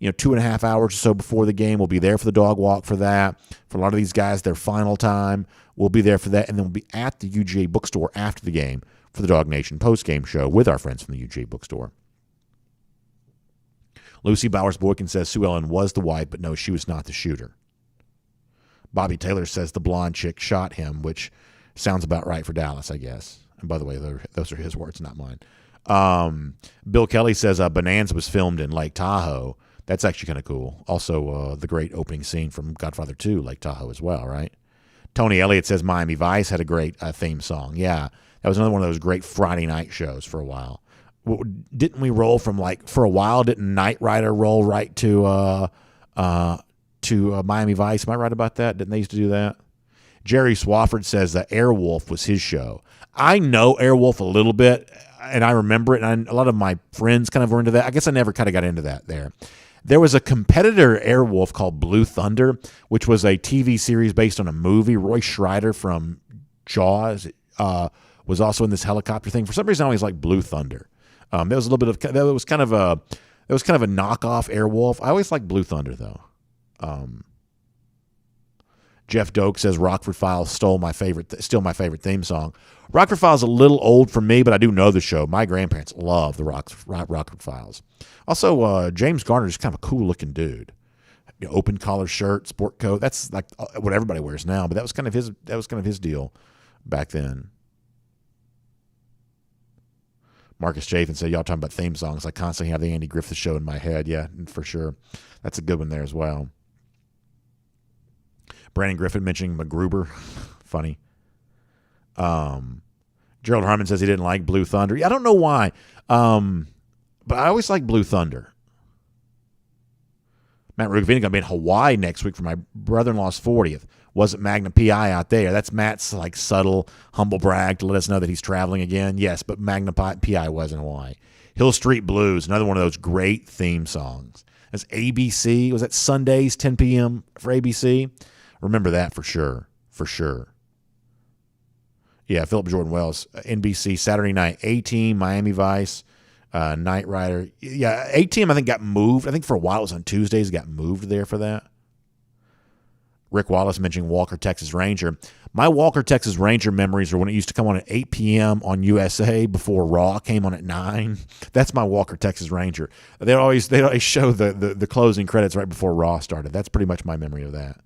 2.5 hours or so before the game, we'll be there for the dog walk for that. For a lot of these guys, their final time, we'll be there for that, and then we'll be at the UGA bookstore after the game for the DawgNation postgame show with our friends from the UGA bookstore. Lucy Bowers-Boykin says Sue Ellen was the wife, but no, she was not the shooter. Bobby Taylor says the blonde chick shot him, which sounds about right for Dallas, I guess. And by the way, those are his words, not mine. Bill Kelly says Bonanza was filmed in Lake Tahoe. That's actually kind of cool. Also, the great opening scene from Godfather 2, Lake Tahoe as well, right? Tony Elliott says Miami Vice had a great theme song. Yeah, that was another one of those great Friday night shows for a while. Didn't we roll from, for a while, didn't Knight Rider roll right to Miami Vice? Am I right about that? Didn't they used to do that? Jerry Swafford says that Airwolf was his show. I know Airwolf a little bit, and I remember it, and a lot of my friends kind of were into that. I guess I never kind of got into that there. There was a competitor Airwolf called Blue Thunder, which was a TV series based on a movie. Roy Schreider from Jaws was also in this helicopter thing. For some reason, I always liked Blue Thunder. There was a little bit of that was kind of a knockoff Airwolf. I always liked Blue Thunder though. Jeff Doak says Rockford Files still my favorite theme song. Rockford Files is a little old for me, but I do know the show. My grandparents love the Rockford Files. Also, James Garner is kind of a cool looking dude. Open collar shirt, sport coat. That's like what everybody wears now, but that was kind of his deal back then. Marcus Chafin said, y'all talking about theme songs. I constantly have the Andy Griffith Show in my head. Yeah, for sure. That's a good one there as well. Brandon Griffin mentioning MacGruber. Funny. Gerald Harmon says he didn't like Blue Thunder. I don't know why, but I always like Blue Thunder. Matt Rugavina going to be in Hawaii next week for my brother-in-law's 40th. Wasn't Magna PI out there? That's Matt's like subtle, humble brag to let us know that he's traveling again. Yes, but Magna PI was in Hawaii. Hill Street Blues, another one of those great theme songs. That's ABC. Was that Sundays, 10 p.m. for ABC? Remember that for sure. For sure. Yeah, Philip Jordan Wells, NBC, Saturday night, A-Team, Miami Vice, Knight Rider. Yeah, A-Team I think got moved. I think for a while it was on Tuesdays. Got moved there for that. Rick Wallace mentioning Walker, Texas Ranger. My Walker, Texas Ranger memories are when it used to come on at 8 p.m. on USA before Raw came on at 9. That's my Walker, Texas Ranger. They'd always show the closing credits right before Raw started. That's pretty much my memory of that.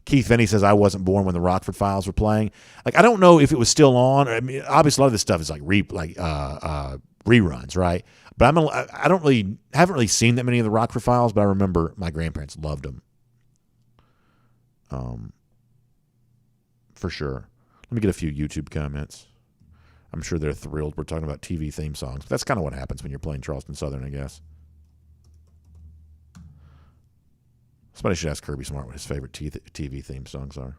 Keith Finney says I wasn't born when the Rockford Files were playing. Like I don't know if it was still on. I mean, obviously a lot of this stuff is like reruns, right? But haven't really seen that many of the Rockford Files. But I remember my grandparents loved them. For sure. Let me get a few YouTube comments. I'm sure they're thrilled we're talking about TV theme songs. But that's kind of what happens when you're playing Charleston Southern, I guess. Somebody should ask Kirby Smart what his favorite TV theme songs are.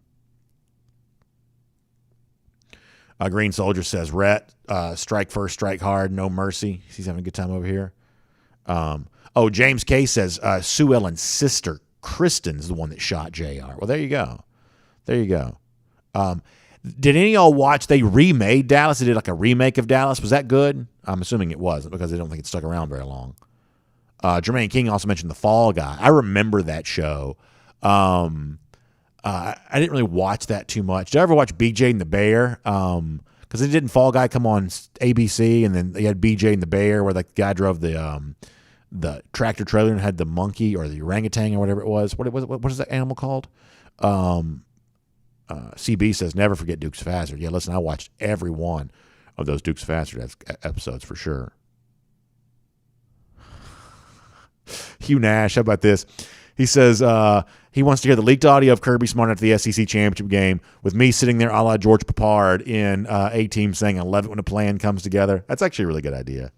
Green Soldier says, Rhett, strike first, strike hard, no mercy. He's having a good time over here. James K says, Sue Ellen's sister, Kristen's the one that shot JR. Well, there you go. Did any of y'all watch, they remade Dallas? They did like a remake of Dallas. Was that good? I'm assuming it wasn't because I don't think it stuck around very long. Jermaine King also mentioned The Fall Guy. I remember that show. I didn't really watch that too much. Did I ever watch BJ and the Bear? Because it didn't Fall Guy come on ABC, and then they had BJ and the Bear, where the guy drove the tractor trailer and had the monkey or the orangutan or whatever it was. What is that animal called? CB says never forget Dukes of Hazzard. Yeah, listen, I watched every one of those Dukes of Hazzard episodes for sure. Hugh Nash, how about this? He says he wants to hear the leaked audio of Kirby Smart after the SEC championship game with me sitting there a la George Papard in A-Team saying, I love it when a plan comes together. That's actually a really good idea.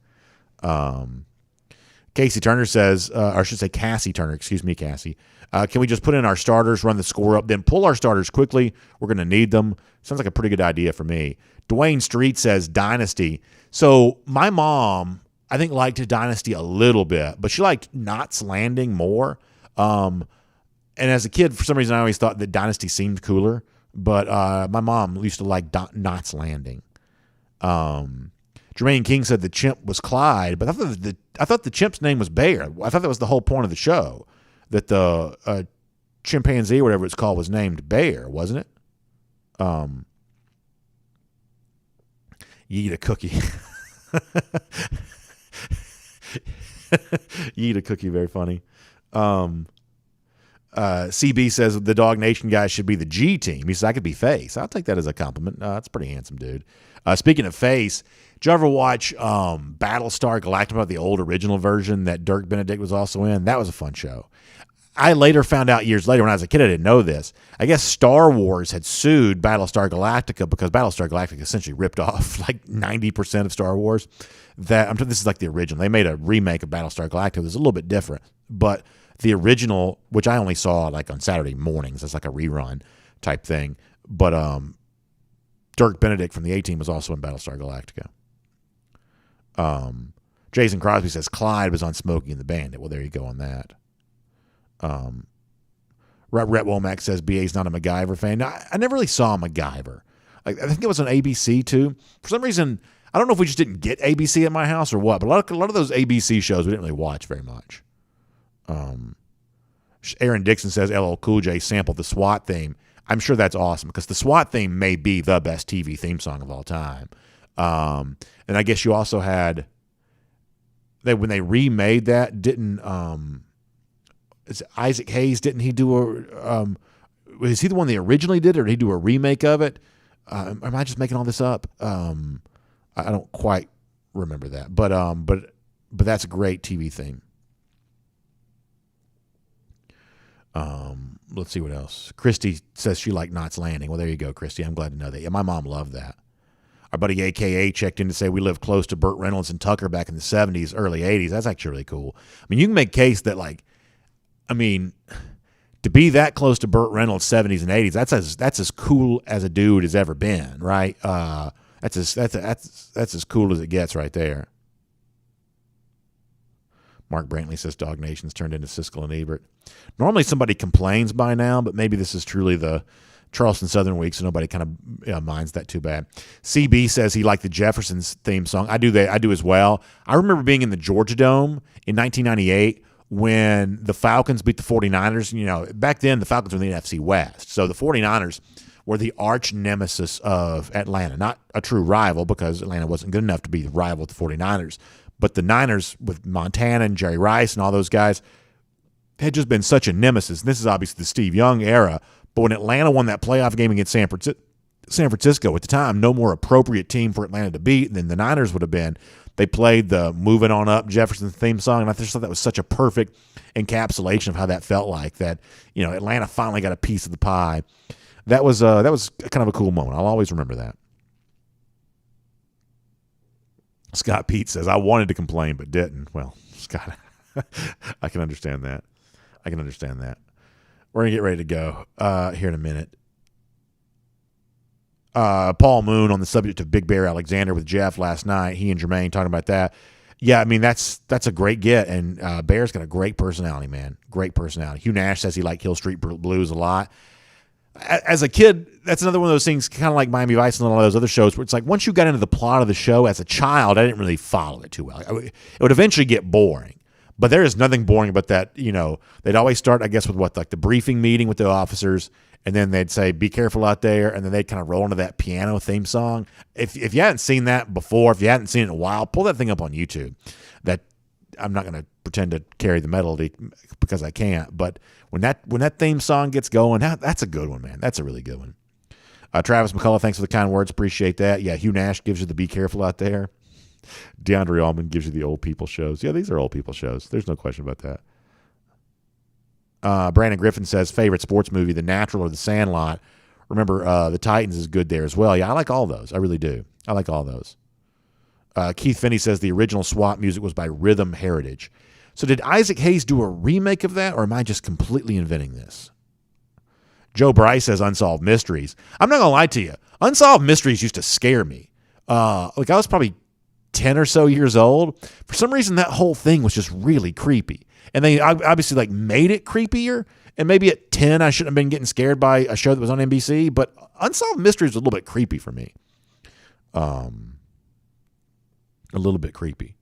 Casey Turner says, or I should say Cassie Turner, excuse me, Cassie. Can we just put in our starters, run the score up, then pull our starters quickly? We're going to need them. Sounds like a pretty good idea for me. Dwayne Street says Dynasty. So my mom, I think, liked Dynasty a little bit, but she liked Knots Landing more. And as a kid, for some reason, I always thought that Dynasty seemed cooler. But my mom used to like Knots Landing. Jermaine King said the chimp was Clyde, but I thought the chimp's name was Bear. I thought that was the whole point of the show, that the chimpanzee or whatever it's called was named Bear, wasn't it? You eat a cookie. You eat a cookie, very funny. CB says the Dog Nation guys should be the G team. He says I could be face. I'll take that as a compliment. That's pretty handsome, dude. Speaking of face, did you ever watch Battlestar Galactica, the old original version that Dirk Benedict was also in? That was a fun show. I later found out years later when I was a kid, I didn't know this. I guess Star Wars had sued Battlestar Galactica because Battlestar Galactica essentially ripped off like 90% of Star Wars. This is like the original. They made a remake of Battlestar Galactica. It was a little bit different, but the original, which I only saw like on Saturday mornings, that's like a rerun type thing. But Dirk Benedict from the A-Team was also in Battlestar Galactica. Jason Crosby says Clyde was on Smokey and the Bandit. Well, there you go on that. Rhett Womack says BA's not a MacGyver fan. Now, I never really saw MacGyver. Like, I think it was on ABC too. For some reason, I don't know if we just didn't get ABC at my house or what, but a lot of those ABC shows we didn't really watch very much. Aaron Dixon says LL Cool J sampled the SWAT theme. I'm sure that's awesome because the SWAT theme may be the best TV theme song of all time. And I guess you also had when they remade that, didn't Isaac Hayes, didn't he do was he the one that originally did it, or did he do a remake of it? Am I just making all this up? I don't quite remember that, but that's a great TV theme. Let's see what else. Christy says she liked Knots Landing. Well, there you go, Christy. I'm glad to know that. Yeah, my mom loved that. Our buddy AKA checked in to say we lived close to Burt Reynolds and Tucker back in the 70s, early 80s. That's actually really cool. I mean, you can make case that, like, I mean, to be that close to Burt Reynolds 70s and 80s, that's as cool as a dude has ever been, right? That's as cool as it gets right there. Mark Brantley says Dog Nation's turned into Siskel and Ebert. Normally somebody complains by now, but maybe this is truly the Charleston Southern week, so nobody kind of minds that too bad. CB says he liked the Jeffersons theme song. I do as well. I remember being in the Georgia Dome in 1998 when the Falcons beat the 49ers. You know, back then the Falcons were in the NFC West, so the 49ers were the arch nemesis of Atlanta. Not a true rival because Atlanta wasn't good enough to be the rival of the 49ers. But the Niners with Montana and Jerry Rice and all those guys had just been such a nemesis. And this is obviously the Steve Young era. But when Atlanta won that playoff game against San Francisco at the time, no more appropriate team for Atlanta to beat than the Niners would have been. They played the Moving On Up Jefferson theme song, and I just thought that was such a perfect encapsulation of how that felt like, that, you know, Atlanta finally got a piece of the pie. That was kind of a cool moment. I'll always remember that. Scott Pete says, I wanted to complain but didn't. Well, Scott, I can understand that. We're going to get ready to go here in a minute. Paul Moon on the subject of Big Bear Alexander with Jeff last night. He and Jermaine talking about that. Yeah, I mean, that's a great get, and Bear's got a great personality, man. Great personality. Hugh Nash says he liked Hill Street Blues a lot. As a kid, that's another one of those things, kind of like Miami Vice and all those other shows, where it's like once you got into the plot of the show as a child, I didn't really follow it too well. It would eventually get boring. But there is nothing boring about that. You know, they'd always start, I guess, with like the briefing meeting with the officers, and then they'd say, be careful out there, and then they'd kind of roll into that piano theme song. If you hadn't seen that before, if you hadn't seen it in a while, pull that thing up on YouTube. That I'm not going to pretend to carry the melody because I can't, but when that theme song gets going, that's a good one, man. That's a really good one. Travis McCullough, thanks for the kind words. Appreciate that. Yeah, Hugh Nash gives you the be careful out there. DeAndre Allman gives you the old people shows. Yeah, these are old people shows. There's no question about that. Brandon Griffin says, favorite sports movie, The Natural or The Sandlot. Remember, The Titans is good there as well. Yeah, I like all those. I really do. I like all those. Keith Finney says the original SWAT music was by Rhythm Heritage. So did Isaac Hayes do a remake of that, or am I just completely inventing this? Joe Bryce says Unsolved Mysteries. I'm not going to lie to you. Unsolved Mysteries used to scare me. Like I was probably 10 or so years old. For some reason, that whole thing was just really creepy. And they obviously like made it creepier. And maybe at 10, I shouldn't have been getting scared by a show that was on NBC. But Unsolved Mysteries was a little bit creepy for me. A little bit creepy.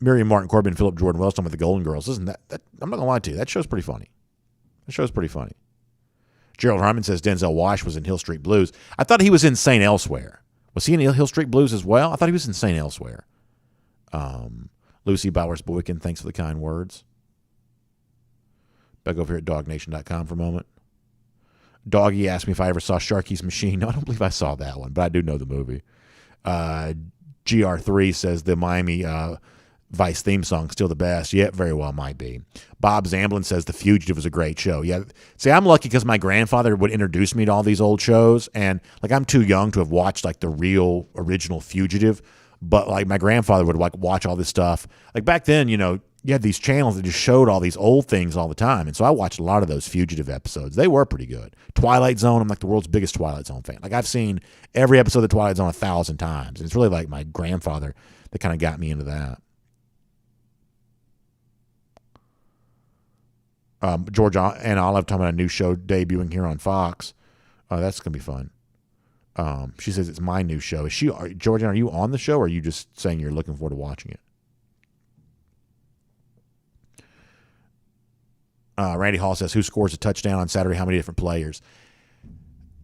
Miriam Martin Corbin, Philip Jordan Wellstone with the Golden Girls. Isn't that I'm not going to lie to you. That show's pretty funny. Gerald Harmon says Denzel Wash was in Hill Street Blues. I thought he was in St. Elsewhere. Was he in Hill Street Blues as well? I thought he was in St. Elsewhere. Lucy Bowers Boykin, thanks for the kind words. Back over here at DawgNation.com for a moment. Doggy asked me if I ever saw Sharky's Machine. No, I don't believe I saw that one, but I do know the movie. GR3 says the Miami Vice theme song still the best. Yeah, very well might be. Bob Zamblin says The Fugitive was a great show. Yeah, see, I'm lucky because my grandfather would introduce me to all these old shows, and like I'm too young to have watched like the real original Fugitive, but like my grandfather would like watch all this stuff. Like back then, you know, you had these channels that just showed all these old things all the time, and so I watched a lot of those Fugitive episodes. They were pretty good. Twilight Zone, I'm like the world's biggest Twilight Zone fan. Like I've seen every episode of Twilight Zone 1,000 times, and it's really like my grandfather that kind of got me into that. George and Olive talking about a new show debuting here on Fox. That's going to be fun. She says it's my new show. Georgia, are you on the show, or are you just saying you're looking forward to watching it? Randy Hall says, who scores a touchdown on Saturday? How many different players?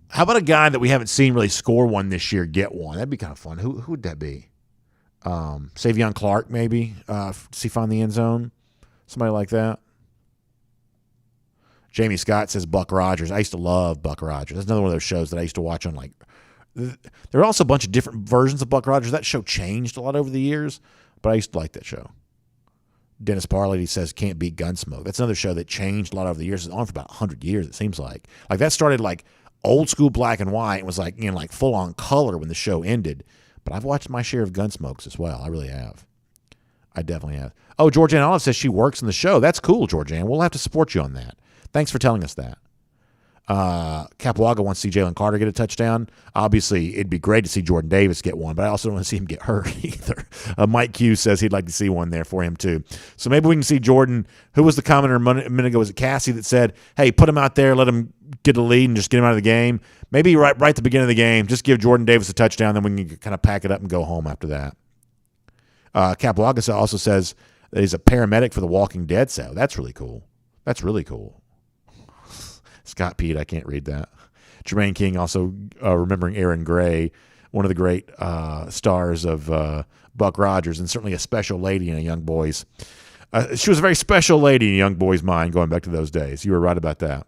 How about a guy that we haven't seen really score one this year get one? That'd be kind of fun. Who would that be? Savion Clark, maybe? See, find the end zone? Somebody like that? Jamie Scott says Buck Rogers. I used to love Buck Rogers. That's another one of those shows that I used to watch on like. There are also a bunch of different versions of Buck Rogers. That show changed a lot over the years, but I used to like that show. Dennis Parley says can't beat Gunsmoke. That's another show that changed a lot over the years. It's on for about 100 years, it seems like. Like that started like old school black and white and was like, like full on color when the show ended. But I've watched my share of Gunsmokes as well. I really have. I definitely have. Oh, Georgianne Olive says she works in the show. That's cool, Georgianne. We'll have to support you on that. Thanks for telling us that. Capuaga wants to see Jalen Carter get a touchdown. Obviously, it'd be great to see Jordan Davis get one, but I also don't want to see him get hurt either. Mike Q says he'd like to see one there for him too. So maybe we can see Jordan. Who was the commenter a minute ago? Was it Cassie that said, hey, put him out there, let him get a lead and just get him out of the game? Maybe right at the beginning of the game, just give Jordan Davis a touchdown, then we can kind of pack it up and go home after that. Capuaga also says that he's a paramedic for the Walking Dead show. That's really cool. That's really cool. Scott Pete, I can't read that. Jermaine King also remembering Aaron Gray, one of the great stars of Buck Rogers, and certainly a special lady in a young boy's. She was a very special lady in a young boy's mind going back to those days. You were right about that.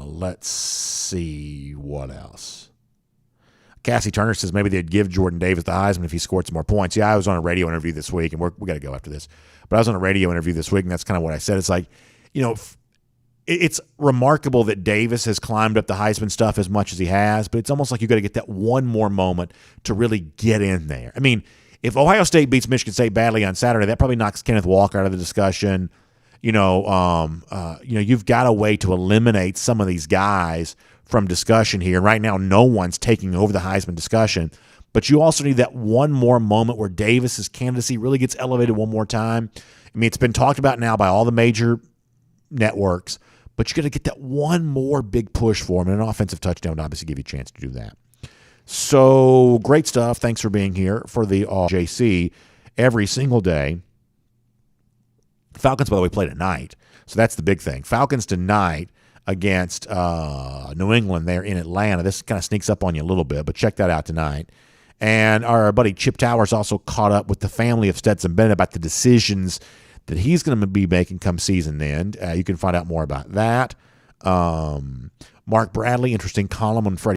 Let's see what else. Cassie Turner says maybe they'd give Jordan Davis the Heisman if he scored some more points. Yeah, I was on a radio interview this week, and we got to go after this. But I was on a radio interview this week, and that's kind of what I said. It's like, it's remarkable that Davis has climbed up the Heisman stuff as much as he has, but it's almost like you got to get that one more moment to really get in there. I mean, if Ohio State beats Michigan State badly on Saturday, that probably knocks Kenneth Walker out of the discussion. You've got a way to eliminate some of these guys from discussion here. Right now, no one's taking over the Heisman discussion, but you also need that one more moment where Davis's candidacy really gets elevated one more time. I mean, it's been talked about now by all the major networks, but you got to get that one more big push for him, and an offensive touchdown would obviously give you a chance to do that. So great stuff. Thanks for being here for the JC every single day. Falcons, by the way, play tonight, so that's the big thing. Falcons tonight against New England there in Atlanta. This kind of sneaks up on you a little bit, but check that out tonight. And our buddy Chip Towers also caught up with the family of Stetson Bennett about the decisions that he's going to be making come season end. You can find out more about that. Mark Bradley, interesting column on Freddie